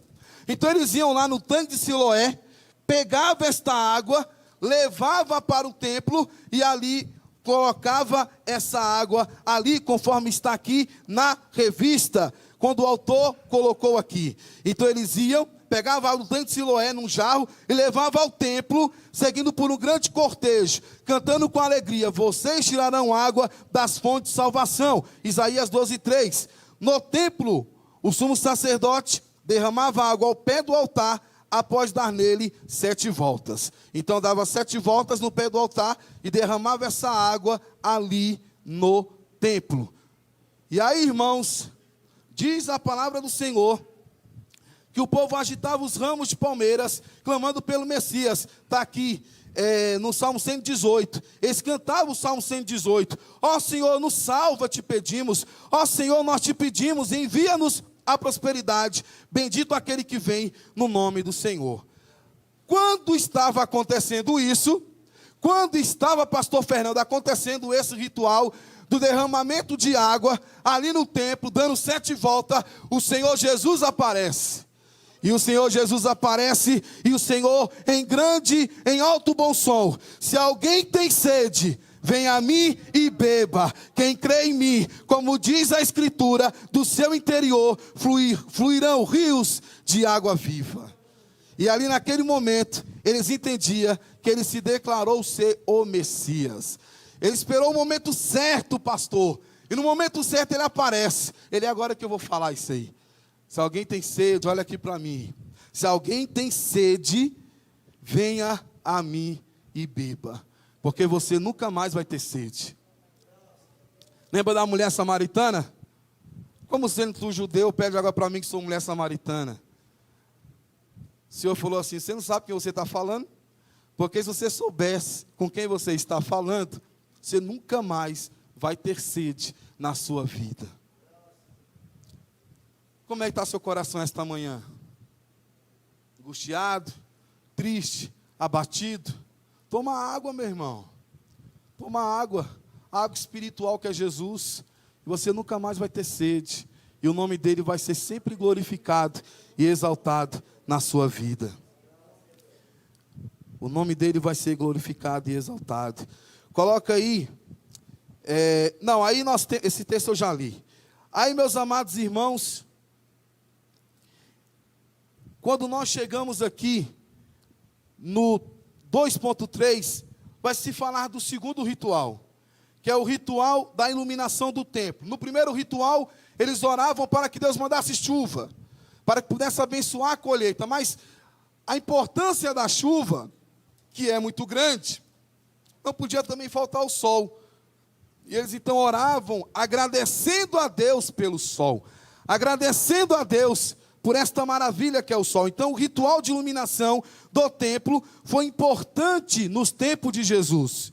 Então eles iam lá no tanque de Siloé, pegavam esta água, levava para o templo e ali colocava essa água ali, conforme está aqui na revista, quando o autor colocou aqui. Então eles iam, pegavam o tanque de Siloé num jarro e levavam ao templo, seguindo por um grande cortejo, cantando com alegria: vocês tirarão água das fontes de salvação. Isaías 12:3. No templo, o sumo sacerdote derramava água ao pé do altar, após dar nele 7 voltas. Então dava 7 voltas no pé do altar e derramava essa água ali no templo. E aí, irmãos, diz a palavra do Senhor que o povo agitava os ramos de palmeiras, clamando pelo Messias. Está aqui no Salmo 118. Eles cantavam o Salmo 118. Ó Senhor, nos salva, te pedimos. Ó Senhor, nós te pedimos, envia-nos a prosperidade, bendito aquele que vem no nome do Senhor. Quando estava acontecendo isso, quando estava, pastor Fernando, acontecendo esse ritual do derramamento de água, ali no templo, dando 7 voltas, o Senhor Jesus aparece. E o Senhor Jesus aparece, e o Senhor em alto bom som: se alguém tem sede, venha a mim e beba. Quem crê em mim, como diz a Escritura, do seu interior fluirão rios de água viva. E ali naquele momento, eles entendiam que ele se declarou ser o Messias. Ele esperou o momento certo, pastor. E no momento certo ele aparece. Ele é agora que eu vou falar isso aí. Se alguém tem sede, olha aqui para mim. Se alguém tem sede, venha a mim e beba. Porque você nunca mais vai ter sede. Lembra da mulher samaritana? Como sendo tu judeu, pede água para mim que sou mulher samaritana. O Senhor falou assim: você não sabe quem você está falando? Porque se você soubesse com quem você está falando, você nunca mais vai ter sede na sua vida. Como é que está seu coração esta manhã? Angustiado, triste, abatido? Toma água, meu irmão. Toma água. Água espiritual que é Jesus. E você nunca mais vai ter sede. E o nome dele vai ser sempre glorificado e exaltado na sua vida. O nome dele vai ser glorificado e exaltado. Coloca aí. Esse texto eu já li. Aí, meus amados irmãos, quando nós chegamos aqui no 2.3, vai se falar do segundo ritual, que é o ritual da iluminação do templo. No primeiro ritual, eles oravam para que Deus mandasse chuva, para que pudesse abençoar a colheita. Mas a importância da chuva, que é muito grande, não podia também faltar o sol. E eles então oravam agradecendo a Deus pelo sol, agradecendo a Deus por esta maravilha que é o sol. Então o ritual de iluminação do templo foi importante nos tempos de Jesus.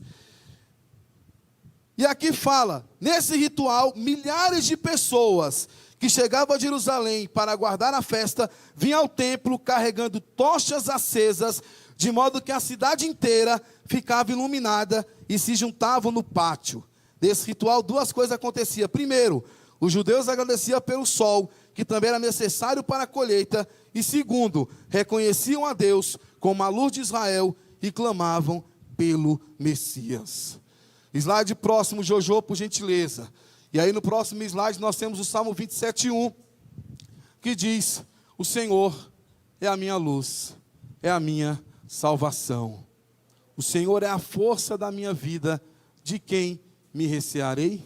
E aqui fala, nesse ritual, milhares de pessoas que chegavam a Jerusalém para aguardar a festa, vinham ao templo carregando tochas acesas, de modo que a cidade inteira ficava iluminada e se juntavam no pátio. Desse ritual, 2 coisas aconteciam. Primeiro, os judeus agradeciam pelo sol, que também era necessário para a colheita. E segundo, reconheciam a Deus como a luz de Israel e clamavam pelo Messias. Slide próximo, Jojo, por gentileza. E aí no próximo slide nós temos o Salmo 27:1, que diz: o Senhor é a minha luz, é a minha salvação. O Senhor é a força da minha vida, de quem me recearei?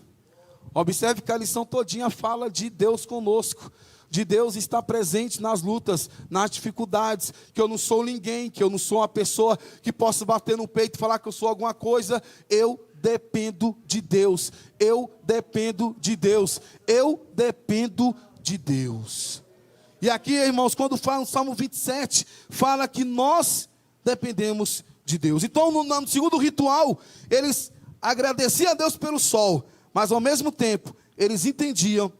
Observe que a lição todinha fala de Deus conosco, de Deus estar presente nas lutas, nas dificuldades, que eu não sou ninguém, que eu não sou uma pessoa que possa bater no peito e falar que eu sou alguma coisa. Eu dependo de Deus, eu dependo de Deus, eu dependo de Deus. E aqui, irmãos, quando fala no Salmo 27, fala que nós dependemos de Deus. Então, no segundo ritual, eles agradeciam a Deus pelo sol, mas ao mesmo tempo, eles entendiam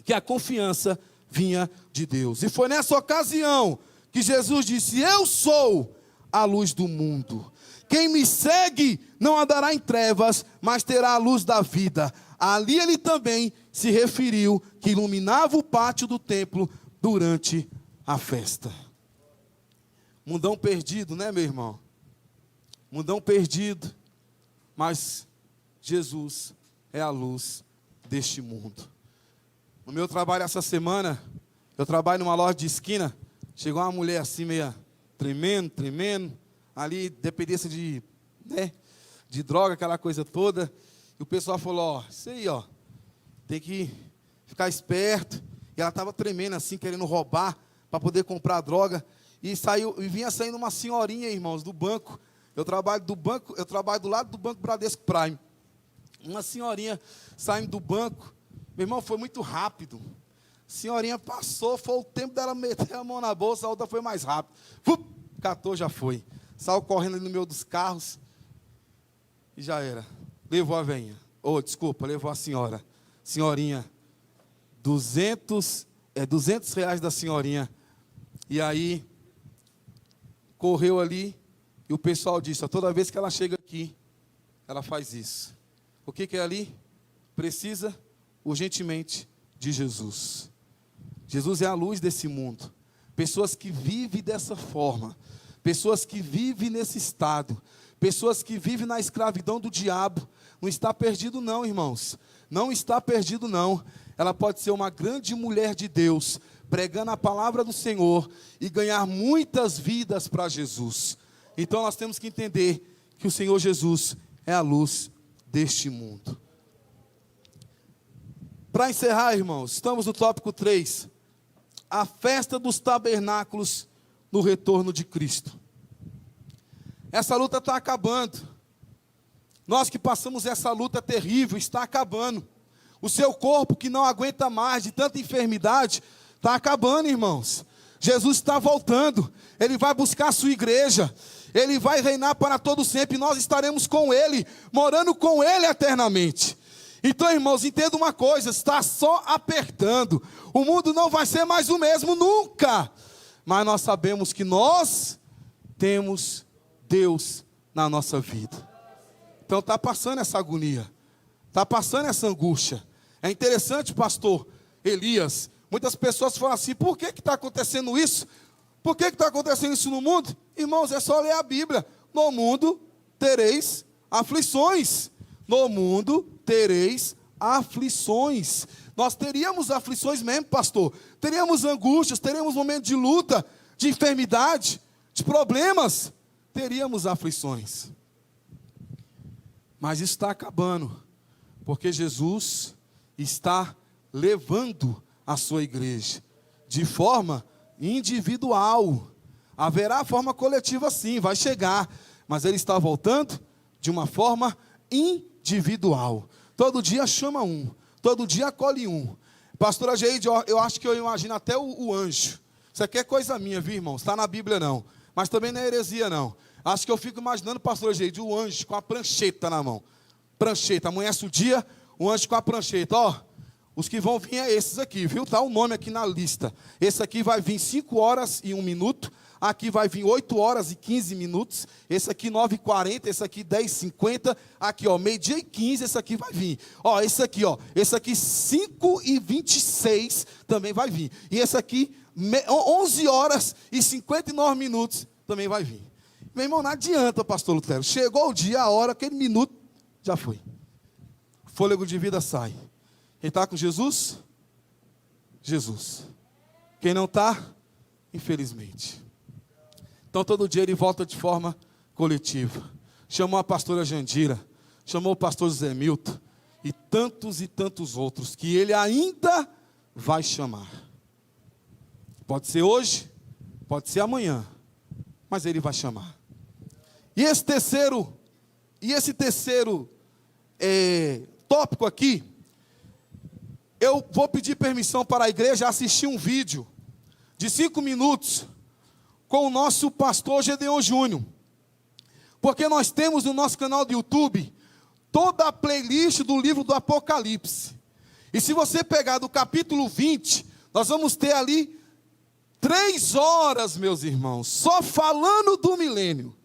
que a confiança vinha de Deus. E foi nessa ocasião que Jesus disse: eu sou a luz do mundo. Quem me segue não andará em trevas, mas terá a luz da vida. Ali ele também se referiu que iluminava o pátio do templo durante a festa. Mundão perdido, né, meu irmão? Mundão perdido, mas Jesus é a luz deste mundo. No meu trabalho essa semana, eu trabalho numa loja de esquina, chegou uma mulher assim meia tremendo, ali dependência de droga, aquela coisa toda, e o pessoal falou: ó, isso aí, ó, tem que ficar esperto. E ela estava tremendo assim, querendo roubar para poder comprar droga. E vinha saindo uma senhorinha, irmãos, do banco. Eu trabalho do lado do Banco Bradesco Prime. Uma senhorinha saindo do banco. Meu irmão, foi muito rápido. A senhorinha passou, foi o tempo dela meter a mão na bolsa, a outra foi mais rápido. Catou, já foi. Saiu correndo ali no meio dos carros. E já era. Levou a velhinha. Levou a senhora. Senhorinha. 200 reais da senhorinha. E aí, correu ali, e o pessoal disse: ó, toda vez que ela chega aqui, ela faz isso. O que é ali? Precisa urgentemente de Jesus. Jesus é a luz desse mundo. Pessoas que vivem dessa forma, pessoas que vivem nesse estado, pessoas que vivem na escravidão do diabo, não está perdido não, irmãos. Não está perdido não. Ela pode ser uma grande mulher de Deus, pregando a palavra do Senhor e ganhar muitas vidas para Jesus. Então nós temos que entender que o Senhor Jesus é a luz deste mundo. Para encerrar, irmãos, estamos no tópico 3. A festa dos tabernáculos no retorno de Cristo. Essa luta está acabando. Nós que passamos essa luta terrível, está acabando. O seu corpo que não aguenta mais de tanta enfermidade, está acabando, irmãos. Jesus está voltando. Ele vai buscar a sua igreja. Ele vai reinar para todo sempre. E nós estaremos com Ele, morando com Ele eternamente. Então, irmãos, entenda uma coisa: está só apertando. O mundo não vai ser mais o mesmo nunca. Mas nós sabemos que nós temos Deus na nossa vida. Então está passando essa agonia. Está passando essa angústia. É interessante, pastor Elias. Muitas pessoas falam assim: por que está acontecendo isso? Por que está acontecendo isso no mundo? Irmãos, é só ler a Bíblia. No mundo tereis aflições. No mundo tereis aflições. Nós teríamos aflições mesmo, pastor. Teríamos angústias, teríamos momentos de luta, de enfermidade, de problemas. Teríamos aflições. Mas isso está acabando, porque Jesus está levando a sua igreja de forma individual. Haverá forma coletiva sim, vai chegar, mas ele está voltando de uma forma individual. Todo dia chama um, todo dia acolhe um. Pastora Geide, eu acho que eu imagino até o anjo. Isso aqui é coisa minha, viu, irmão? Está na Bíblia não, mas também não é heresia não. Acho que eu fico imaginando, pastora Geide, o anjo com a prancheta na mão. Prancheta, amanhece o dia, o anjo com a prancheta, ó. Os que vão vir é esses aqui, viu? Está o nome aqui na lista. Esse aqui vai vir 5 horas e 1 minuto. Aqui vai vir 8 horas e 15 minutos. Esse aqui 9h40, esse aqui 10h50. Aqui, ó, meio-dia e 15, esse aqui vai vir. Ó, esse aqui, ó. Esse aqui 5h26 também vai vir. E esse aqui 11 horas e 59 minutos também vai vir. Meu irmão, não adianta, pastor Lutero. Chegou o dia, a hora, aquele minuto, já foi. O fôlego de vida sai. Quem está com Jesus? Jesus. Quem não está? Infelizmente. Então todo dia ele volta de forma coletiva. Chamou a pastora Jandira, chamou o pastor José Milton e tantos outros que ele ainda vai chamar. Pode ser hoje, pode ser amanhã, mas ele vai chamar. E esse terceiro tópico aqui, eu vou pedir permissão para a igreja assistir um vídeo de 5 minutos com o nosso pastor Gedeon Júnior. Porque nós temos no nosso canal do YouTube toda a playlist do livro do Apocalipse. E se você pegar do capítulo 20, nós vamos ter ali 3 horas, meus irmãos, só falando do milênio.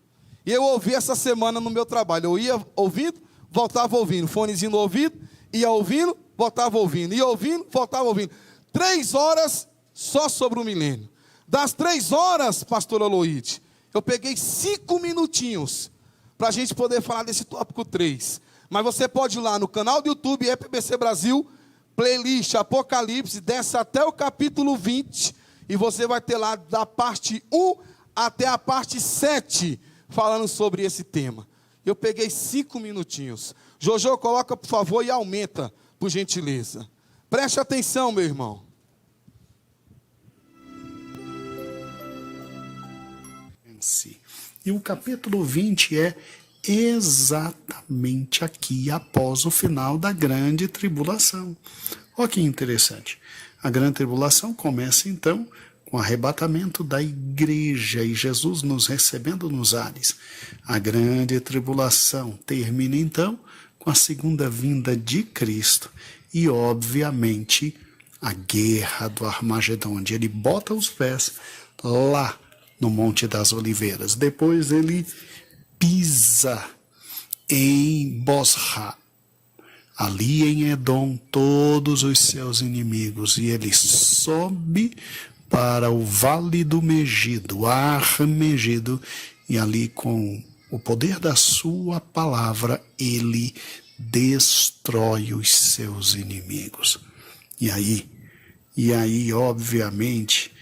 E eu ouvi essa semana no meu trabalho. Eu ia ouvindo, voltava ouvindo. Fonezinho no ouvido, ia ouvindo, voltava ouvindo. Ia ouvindo, voltava ouvindo. 3 horas só sobre o milênio. Das 3 horas, pastor Aloide, eu peguei 5 minutinhos para a gente poder falar desse tópico 3. Mas você pode ir lá no canal do YouTube, FBC Brasil, playlist Apocalipse, desce até o capítulo 20, e você vai ter lá da parte 1 até a parte 7, falando sobre esse tema. Eu peguei 5 minutinhos. Jojo, coloca por favor e aumenta, por gentileza. Preste atenção, meu irmão. E o capítulo 20 é exatamente aqui, após o final da grande tribulação. Olha que interessante. A grande tribulação começa então com o arrebatamento da igreja e Jesus nos recebendo nos ares. A grande tribulação termina então com a segunda vinda de Cristo e, obviamente, a guerra do Armagedon, onde ele bota os pés lá no Monte das Oliveiras. Depois ele pisa em Bosra, ali em Edom, todos os seus inimigos, e ele sobe para o Vale do Megido, Ar-Megido, e ali com o poder da sua palavra, ele destrói os seus inimigos. E aí, obviamente,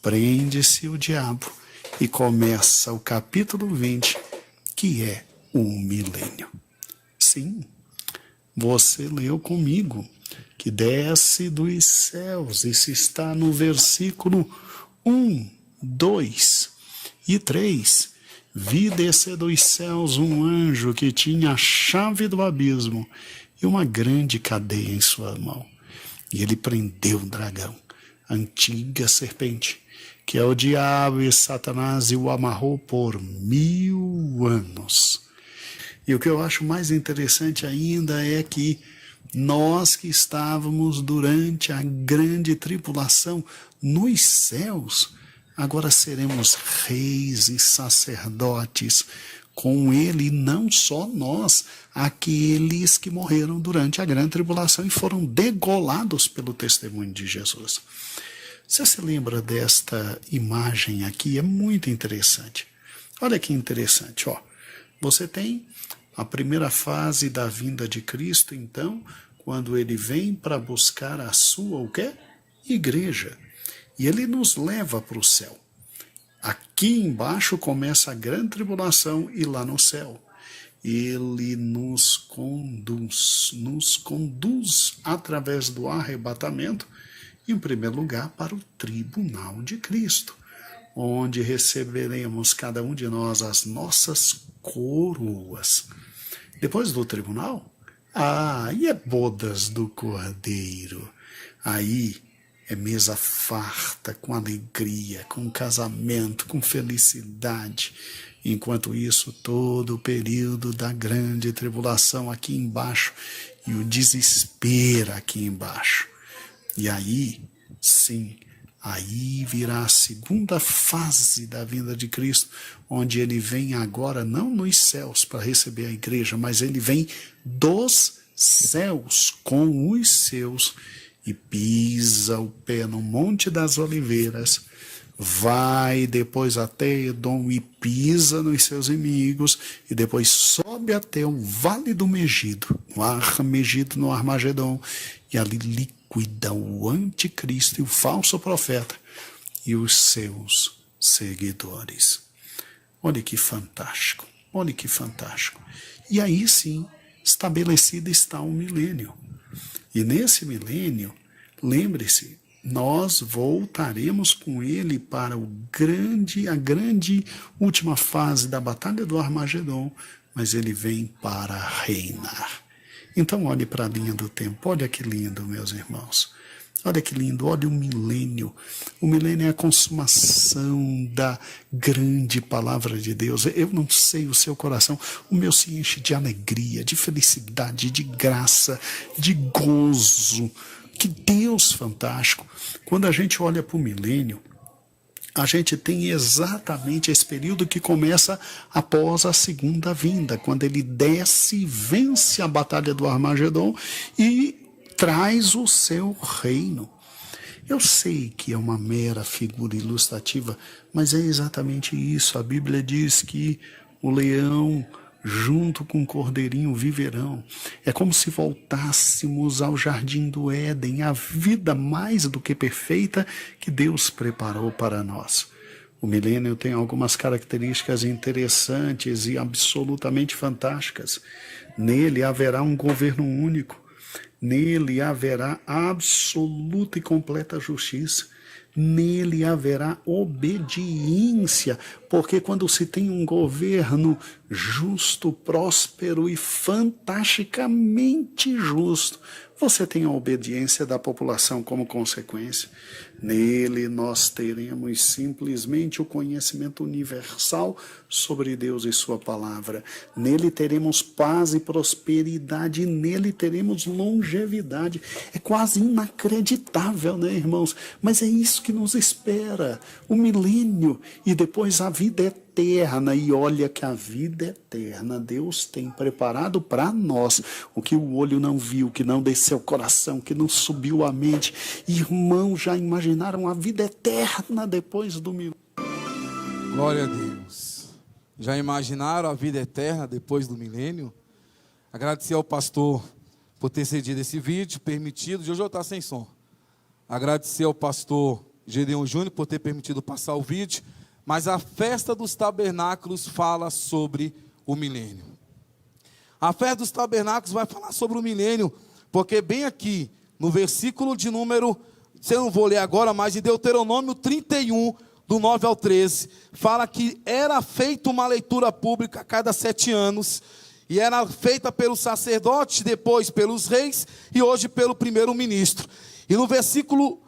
prende-se o diabo e começa o capítulo 20, que é o milênio. Sim, você leu comigo que desce dos céus. Isso está no versículo 1, 2 e 3. Vi descer dos céus um anjo que tinha a chave do abismo e uma grande cadeia em sua mão. E ele prendeu o dragão, a antiga serpente, que é o diabo e Satanás, e o amarrou por 1000 anos. E o que eu acho mais interessante ainda é que nós que estávamos durante a grande tribulação nos céus, agora seremos reis e sacerdotes com ele, e não só nós, aqueles que morreram durante a grande tribulação e foram degolados pelo testemunho de Jesus. Você se lembra desta imagem aqui? É muito interessante. Olha que interessante, ó. Você tem a primeira fase da vinda de Cristo, então, quando ele vem para buscar a sua, o quê? Igreja. E ele nos leva para o céu. Aqui embaixo começa a grande tribulação e lá no céu ele nos conduz através do arrebatamento, em primeiro lugar, para o tribunal de Cristo, onde receberemos cada um de nós as nossas coroas. Depois do tribunal, e é bodas do Cordeiro. Aí é mesa farta, com alegria, com casamento, com felicidade. Enquanto isso, todo o período da grande tribulação aqui embaixo e o desespero aqui embaixo. E aí, sim, aí virá a segunda fase da vinda de Cristo, onde ele vem agora não nos céus para receber a igreja, mas ele vem dos céus com os seus e pisa o pé no Monte das Oliveiras, vai depois até Edom e pisa nos seus inimigos, e depois sobe até o Vale do Megido, no Ar-Megido, no Armagedon, e ali liquida o anticristo e o falso profeta e os seus seguidores. Olha que fantástico, olha que fantástico. E aí sim, estabelecido está o milênio. E nesse milênio, lembre-se, nós voltaremos com ele para a grande última fase da batalha do Armagedon, mas ele vem para reinar. Então olhe para a linha do tempo, olha que lindo, meus irmãos. Olha que lindo, olha o milênio. O milênio é a consumação da grande palavra de Deus. Eu não sei o seu coração, o meu se enche de alegria, de felicidade, de graça, de gozo. Que Deus fantástico. Quando a gente olha para o milênio, a gente tem exatamente esse período que começa após a segunda vinda, quando ele desce, vence a batalha do Armagedon e traz o seu reino. Eu sei que é uma mera figura ilustrativa, mas é exatamente isso. A Bíblia diz que o leão junto com o cordeirinho viverão. É como se voltássemos ao jardim do Éden, a vida mais do que perfeita que Deus preparou para nós. O milênio tem algumas características interessantes e absolutamente fantásticas. Nele haverá um governo único. Nele haverá absoluta e completa justiça. Nele haverá obediência, porque quando se tem um governo justo, próspero e fantasticamente justo, você tem a obediência da população como consequência. Nele nós teremos simplesmente o conhecimento universal sobre Deus e sua palavra. Nele teremos paz e prosperidade, e nele teremos longevidade. É quase inacreditável, né, irmãos? Mas é isso que nos espera, o milênio e depois a vida eterna. E olha que a vida eterna Deus tem preparado para nós, o que o olho não viu, que não desceu o coração, que não subiu a mente. Irmãos, já imaginaram a vida eterna depois do milênio? Glória a Deus. Já imaginaram a vida eterna depois do milênio? Agradecer ao pastor por ter cedido esse vídeo, permitido. Jojo está sem som. Agradecer ao pastor Gedeon Júnior por ter permitido passar o vídeo. Mas a festa dos tabernáculos fala sobre o milênio. A festa dos tabernáculos vai falar sobre o milênio, porque bem aqui, no versículo de número, eu não vou ler agora, mas em Deuteronômio 31, do 9 ao 13, fala que era feita uma leitura pública a cada 7 anos, e era feita pelos sacerdotes, depois pelos reis, e hoje pelo primeiro-ministro. E no versículo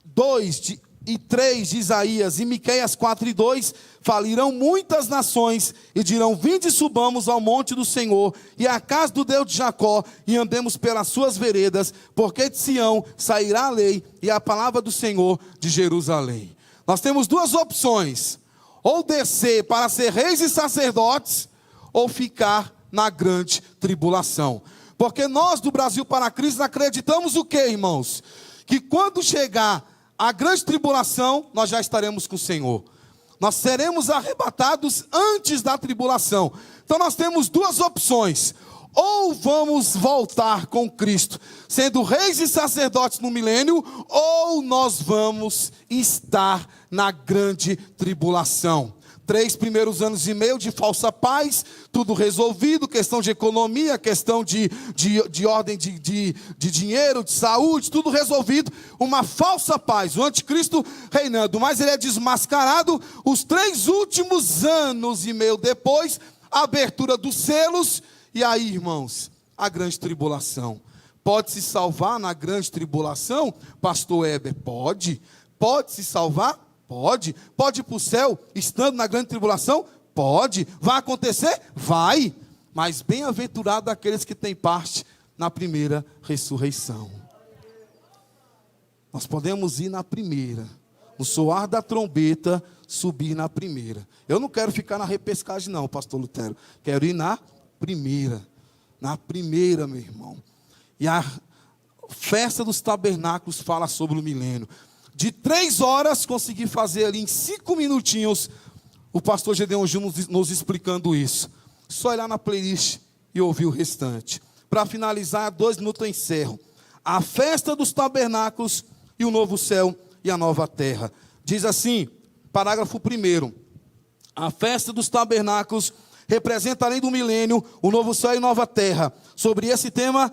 2 e 3 de Isaías e Miqueias 4 e 2, falirão muitas nações e dirão: vinde e subamos ao monte do Senhor e à casa do Deus de Jacó e andemos pelas suas veredas, porque de Sião sairá a lei e a palavra do Senhor de Jerusalém. Nós temos duas opções: ou descer para ser reis e sacerdotes, ou ficar na grande tribulação. Porque nós do Brasil para Cristo acreditamos o que, irmãos? Que quando chegar a grande tribulação, nós já estaremos com o Senhor. Nós seremos arrebatados antes da tribulação. Então nós temos duas opções: ou vamos voltar com Cristo, sendo reis e sacerdotes no milênio, ou nós vamos estar na grande tribulação. 3 primeiros anos e meio de falsa paz, tudo resolvido, questão de economia, questão de ordem de dinheiro, de saúde, tudo resolvido, uma falsa paz, o anticristo reinando, mas ele é desmascarado. Os 3 últimos anos e meio depois, a abertura dos selos, e aí, irmãos, a grande tribulação. Pode se salvar na grande tribulação, pastor Heber? Pode se salvar? Pode ir para o céu estando na grande tribulação? Pode. Vai acontecer? Vai. Mas bem-aventurado aqueles que têm parte na primeira ressurreição. Nós podemos ir na primeira, no soar da trombeta, subir na primeira. Eu não quero ficar na repescagem não, pastor Lutero. Quero ir na primeira, meu irmão. E a festa dos tabernáculos fala sobre o milênio. De 3 horas, consegui fazer ali em 5 minutinhos, o pastor Gedeon Júnior nos explicando isso. Só ir lá na playlist e ouvir o restante. Para finalizar, 2 minutos eu encerro. A festa dos tabernáculos e o novo céu e a nova terra. Diz assim, parágrafo 1º. A festa dos tabernáculos representa, além do milênio, o novo céu e nova terra. Sobre esse tema,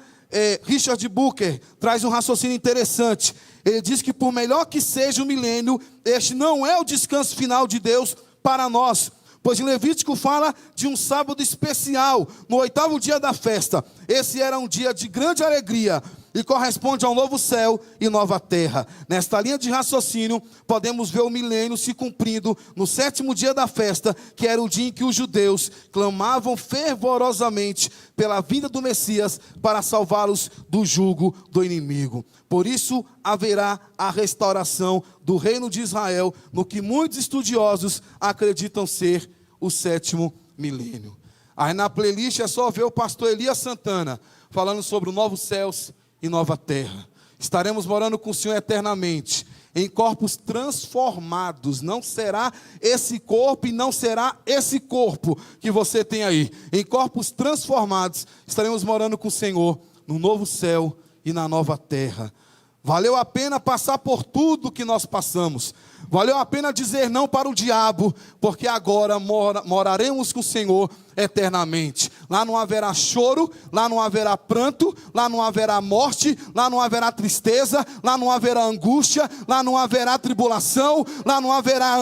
Richard Booker traz um raciocínio interessante. Ele diz que por melhor que seja o milênio, este não é o descanso final de Deus para nós. Pois em Levítico fala de um sábado especial, no 8º dia da festa. Esse era um dia de grande alegria. e corresponde ao novo céu e nova terra. Nesta linha de raciocínio, podemos ver o milênio se cumprindo no 7º dia da festa, que era o dia em que os judeus clamavam fervorosamente pela vinda do Messias para salvá-los do jugo do inimigo. Por isso haverá a restauração do reino de Israel, no que muitos estudiosos acreditam ser o 7º milênio. Aí na playlist é só ver o pastor Elias Santana falando sobre os novos céus e nova terra. Estaremos morando com o Senhor eternamente, em corpos transformados. Não será esse corpo e não será esse corpo que você tem aí. Em corpos transformados, estaremos morando com o Senhor no novo céu e na nova terra. Valeu a pena passar por tudo que nós passamos. Valeu a pena dizer não para o diabo, porque agora moraremos com o Senhor eternamente. Lá não haverá choro, lá não haverá pranto, lá não haverá morte, lá não haverá tristeza, lá não haverá angústia, lá não haverá tribulação, lá não haverá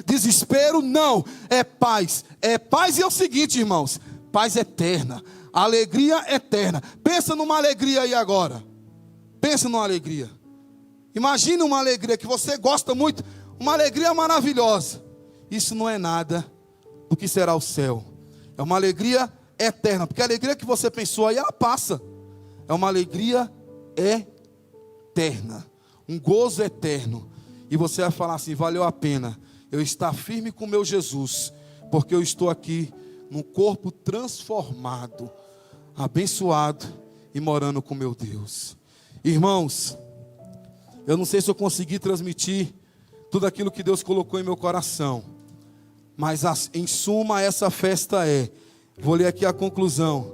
desespero. Não, é paz. É paz e é o seguinte, irmãos, paz eterna, alegria eterna. Pensa numa alegria aí agora. Pensa numa alegria. Imagine uma alegria que você gosta muito, uma alegria maravilhosa. Isso não é nada do que será o céu. É uma alegria eterna, porque a alegria que você pensou aí, ela passa. É uma alegria eterna, um gozo eterno. E você vai falar assim: valeu a pena eu estar firme com o meu Jesus, porque eu estou aqui num corpo transformado, abençoado e morando com meu Deus. Irmãos, eu não sei se eu consegui transmitir tudo aquilo que Deus colocou em meu coração, mas em suma essa festa vou ler aqui a conclusão.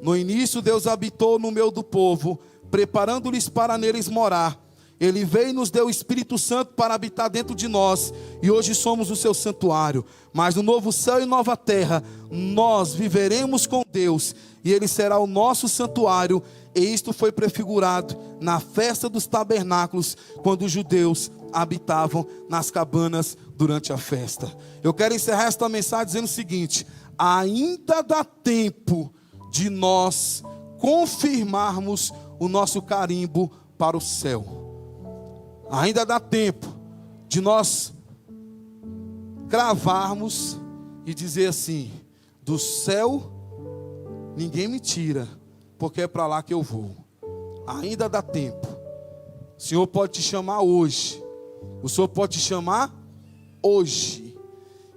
No início Deus habitou no meio do povo, preparando-lhes para neles morar. Ele veio e nos deu o Espírito Santo para habitar dentro de nós, e hoje somos o seu santuário. Mas no novo céu e nova terra, nós viveremos com Deus, e Ele será o nosso santuário. E isto foi prefigurado na festa dos tabernáculos, quando os judeus habitavam nas cabanas durante a festa. Eu quero encerrar esta mensagem dizendo o seguinte: ainda dá tempo de nós confirmarmos o nosso carimbo para o céu. Ainda dá tempo de nós cravarmos e dizer assim: do céu ninguém me tira, porque é para lá que eu vou. Ainda dá tempo. O Senhor pode te chamar hoje. O Senhor pode te chamar hoje.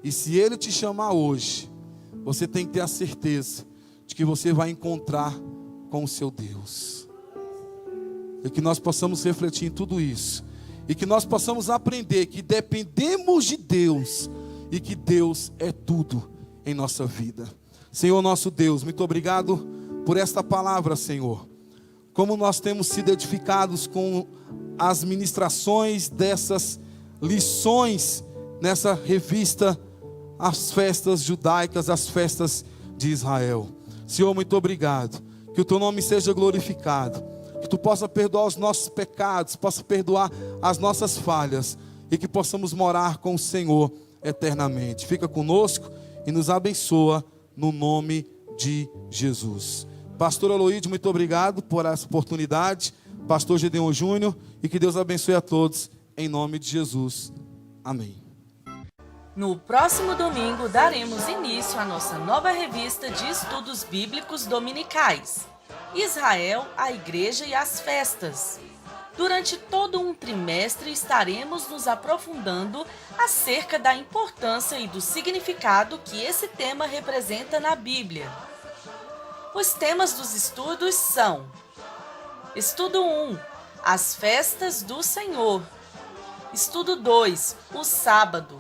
E se Ele te chamar hoje, você tem que ter a certeza de que você vai encontrar com o seu Deus. E que nós possamos refletir em tudo isso. E que nós possamos aprender que dependemos de Deus. E que Deus é tudo em nossa vida. Senhor nosso Deus, muito obrigado por esta palavra, Senhor. Como nós temos sido edificados com as ministrações dessas lições nessa revista, as festas judaicas, as festas de Israel. Senhor, muito obrigado. Que o teu nome seja glorificado. Que tu possa perdoar os nossos pecados, possa perdoar as nossas falhas, e que possamos morar com o Senhor eternamente. Fica conosco e nos abençoa no nome de Jesus. Pastor Aloíde, muito obrigado por essa oportunidade. Pastor Gedeon Júnior, e que Deus abençoe a todos em nome de Jesus. Amém. No próximo domingo daremos início à nossa nova revista de estudos bíblicos dominicais, Israel, a Igreja e as Festas. Durante todo um trimestre estaremos nos aprofundando acerca da importância e do significado que esse tema representa na Bíblia. Os temas dos estudos são: Estudo 1, as festas do Senhor. Estudo 2, o sábado.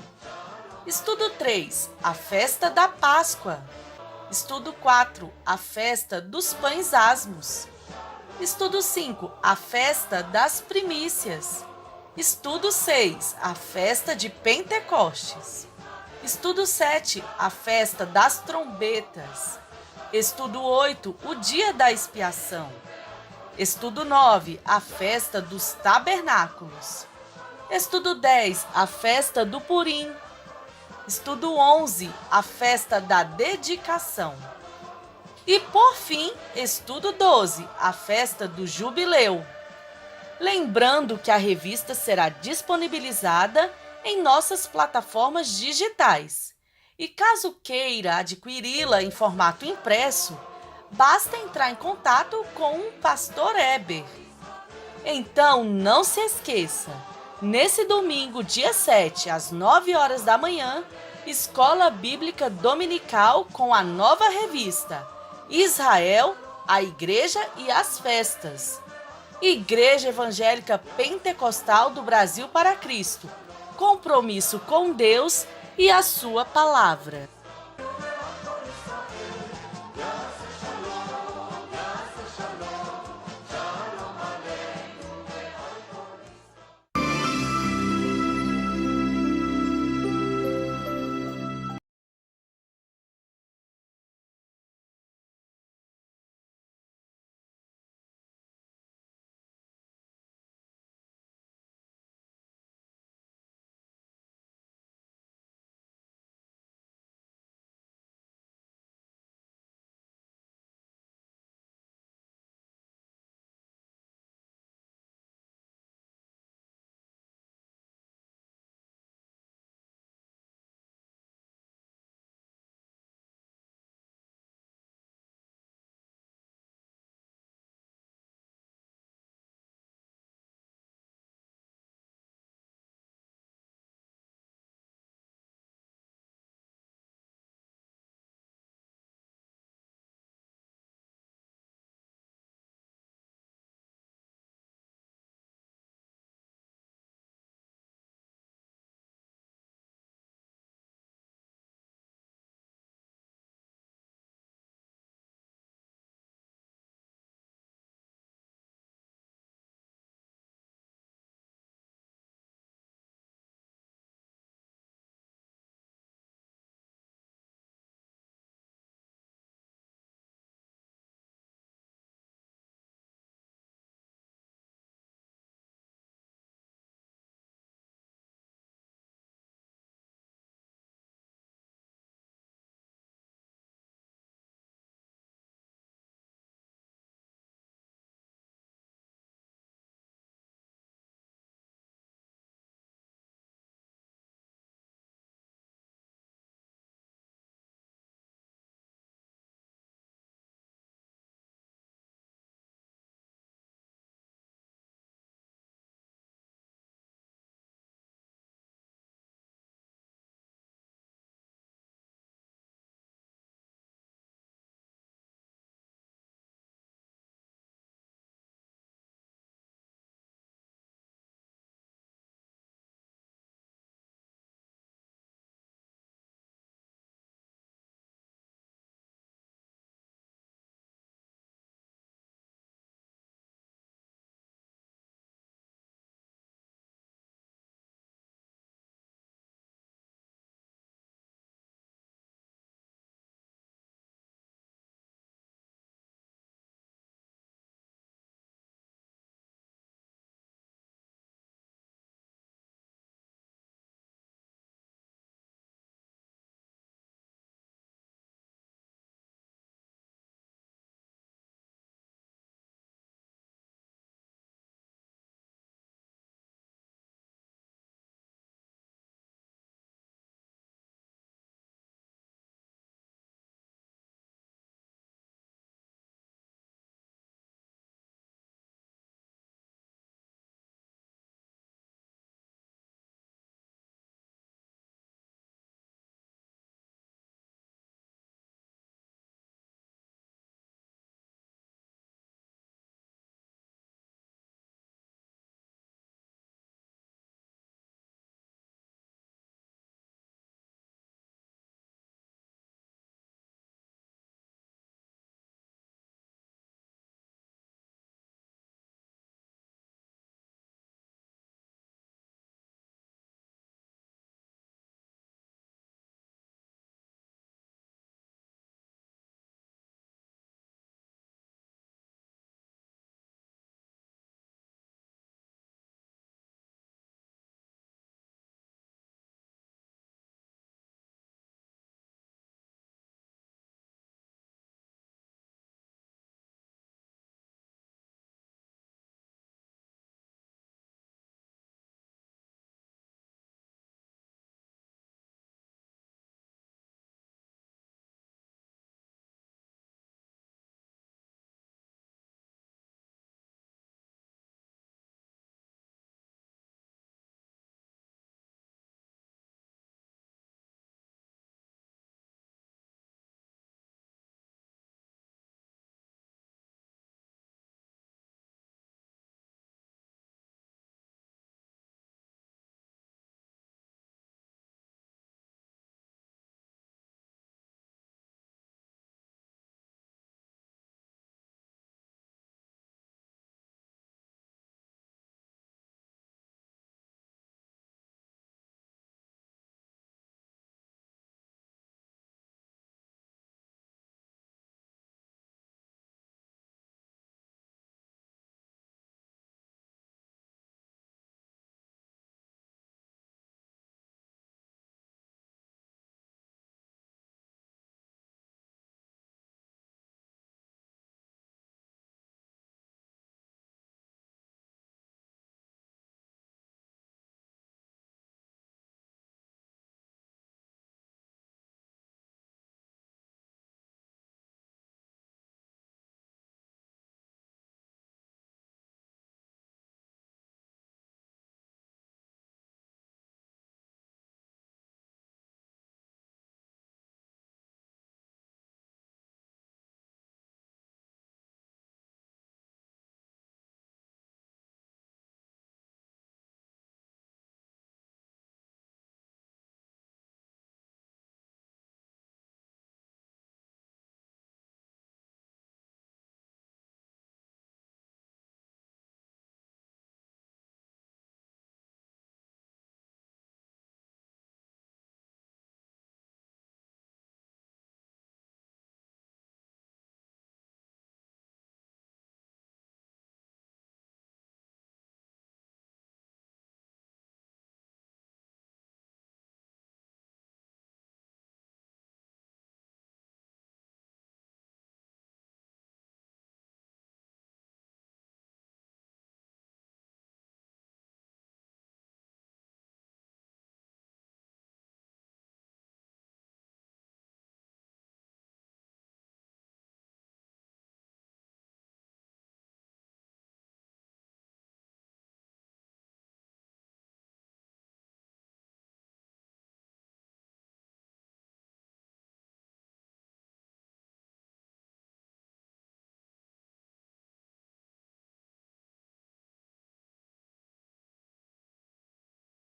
Estudo 3, a festa da Páscoa. Estudo 4, a festa dos pães asmos. Estudo 5, a festa das primícias. Estudo 6, a festa de Pentecostes. Estudo 7, a festa das trombetas. Estudo 8, o dia da expiação. Estudo 9, a festa dos tabernáculos. Estudo 10, a festa do Purim. Estudo 11, a festa da dedicação. E por fim, estudo 12, a festa do jubileu. Lembrando que a revista será disponibilizada em nossas plataformas digitais. E caso queira adquiri-la em formato impresso, basta entrar em contato com o Pastor Heber. Então, não se esqueça, nesse domingo, dia 7, às 9 horas da manhã, Escola Bíblica Dominical com a nova revista Israel, a Igreja e as Festas. Igreja Evangélica Pentecostal do Brasil para Cristo. Compromisso com Deus e a sua palavra.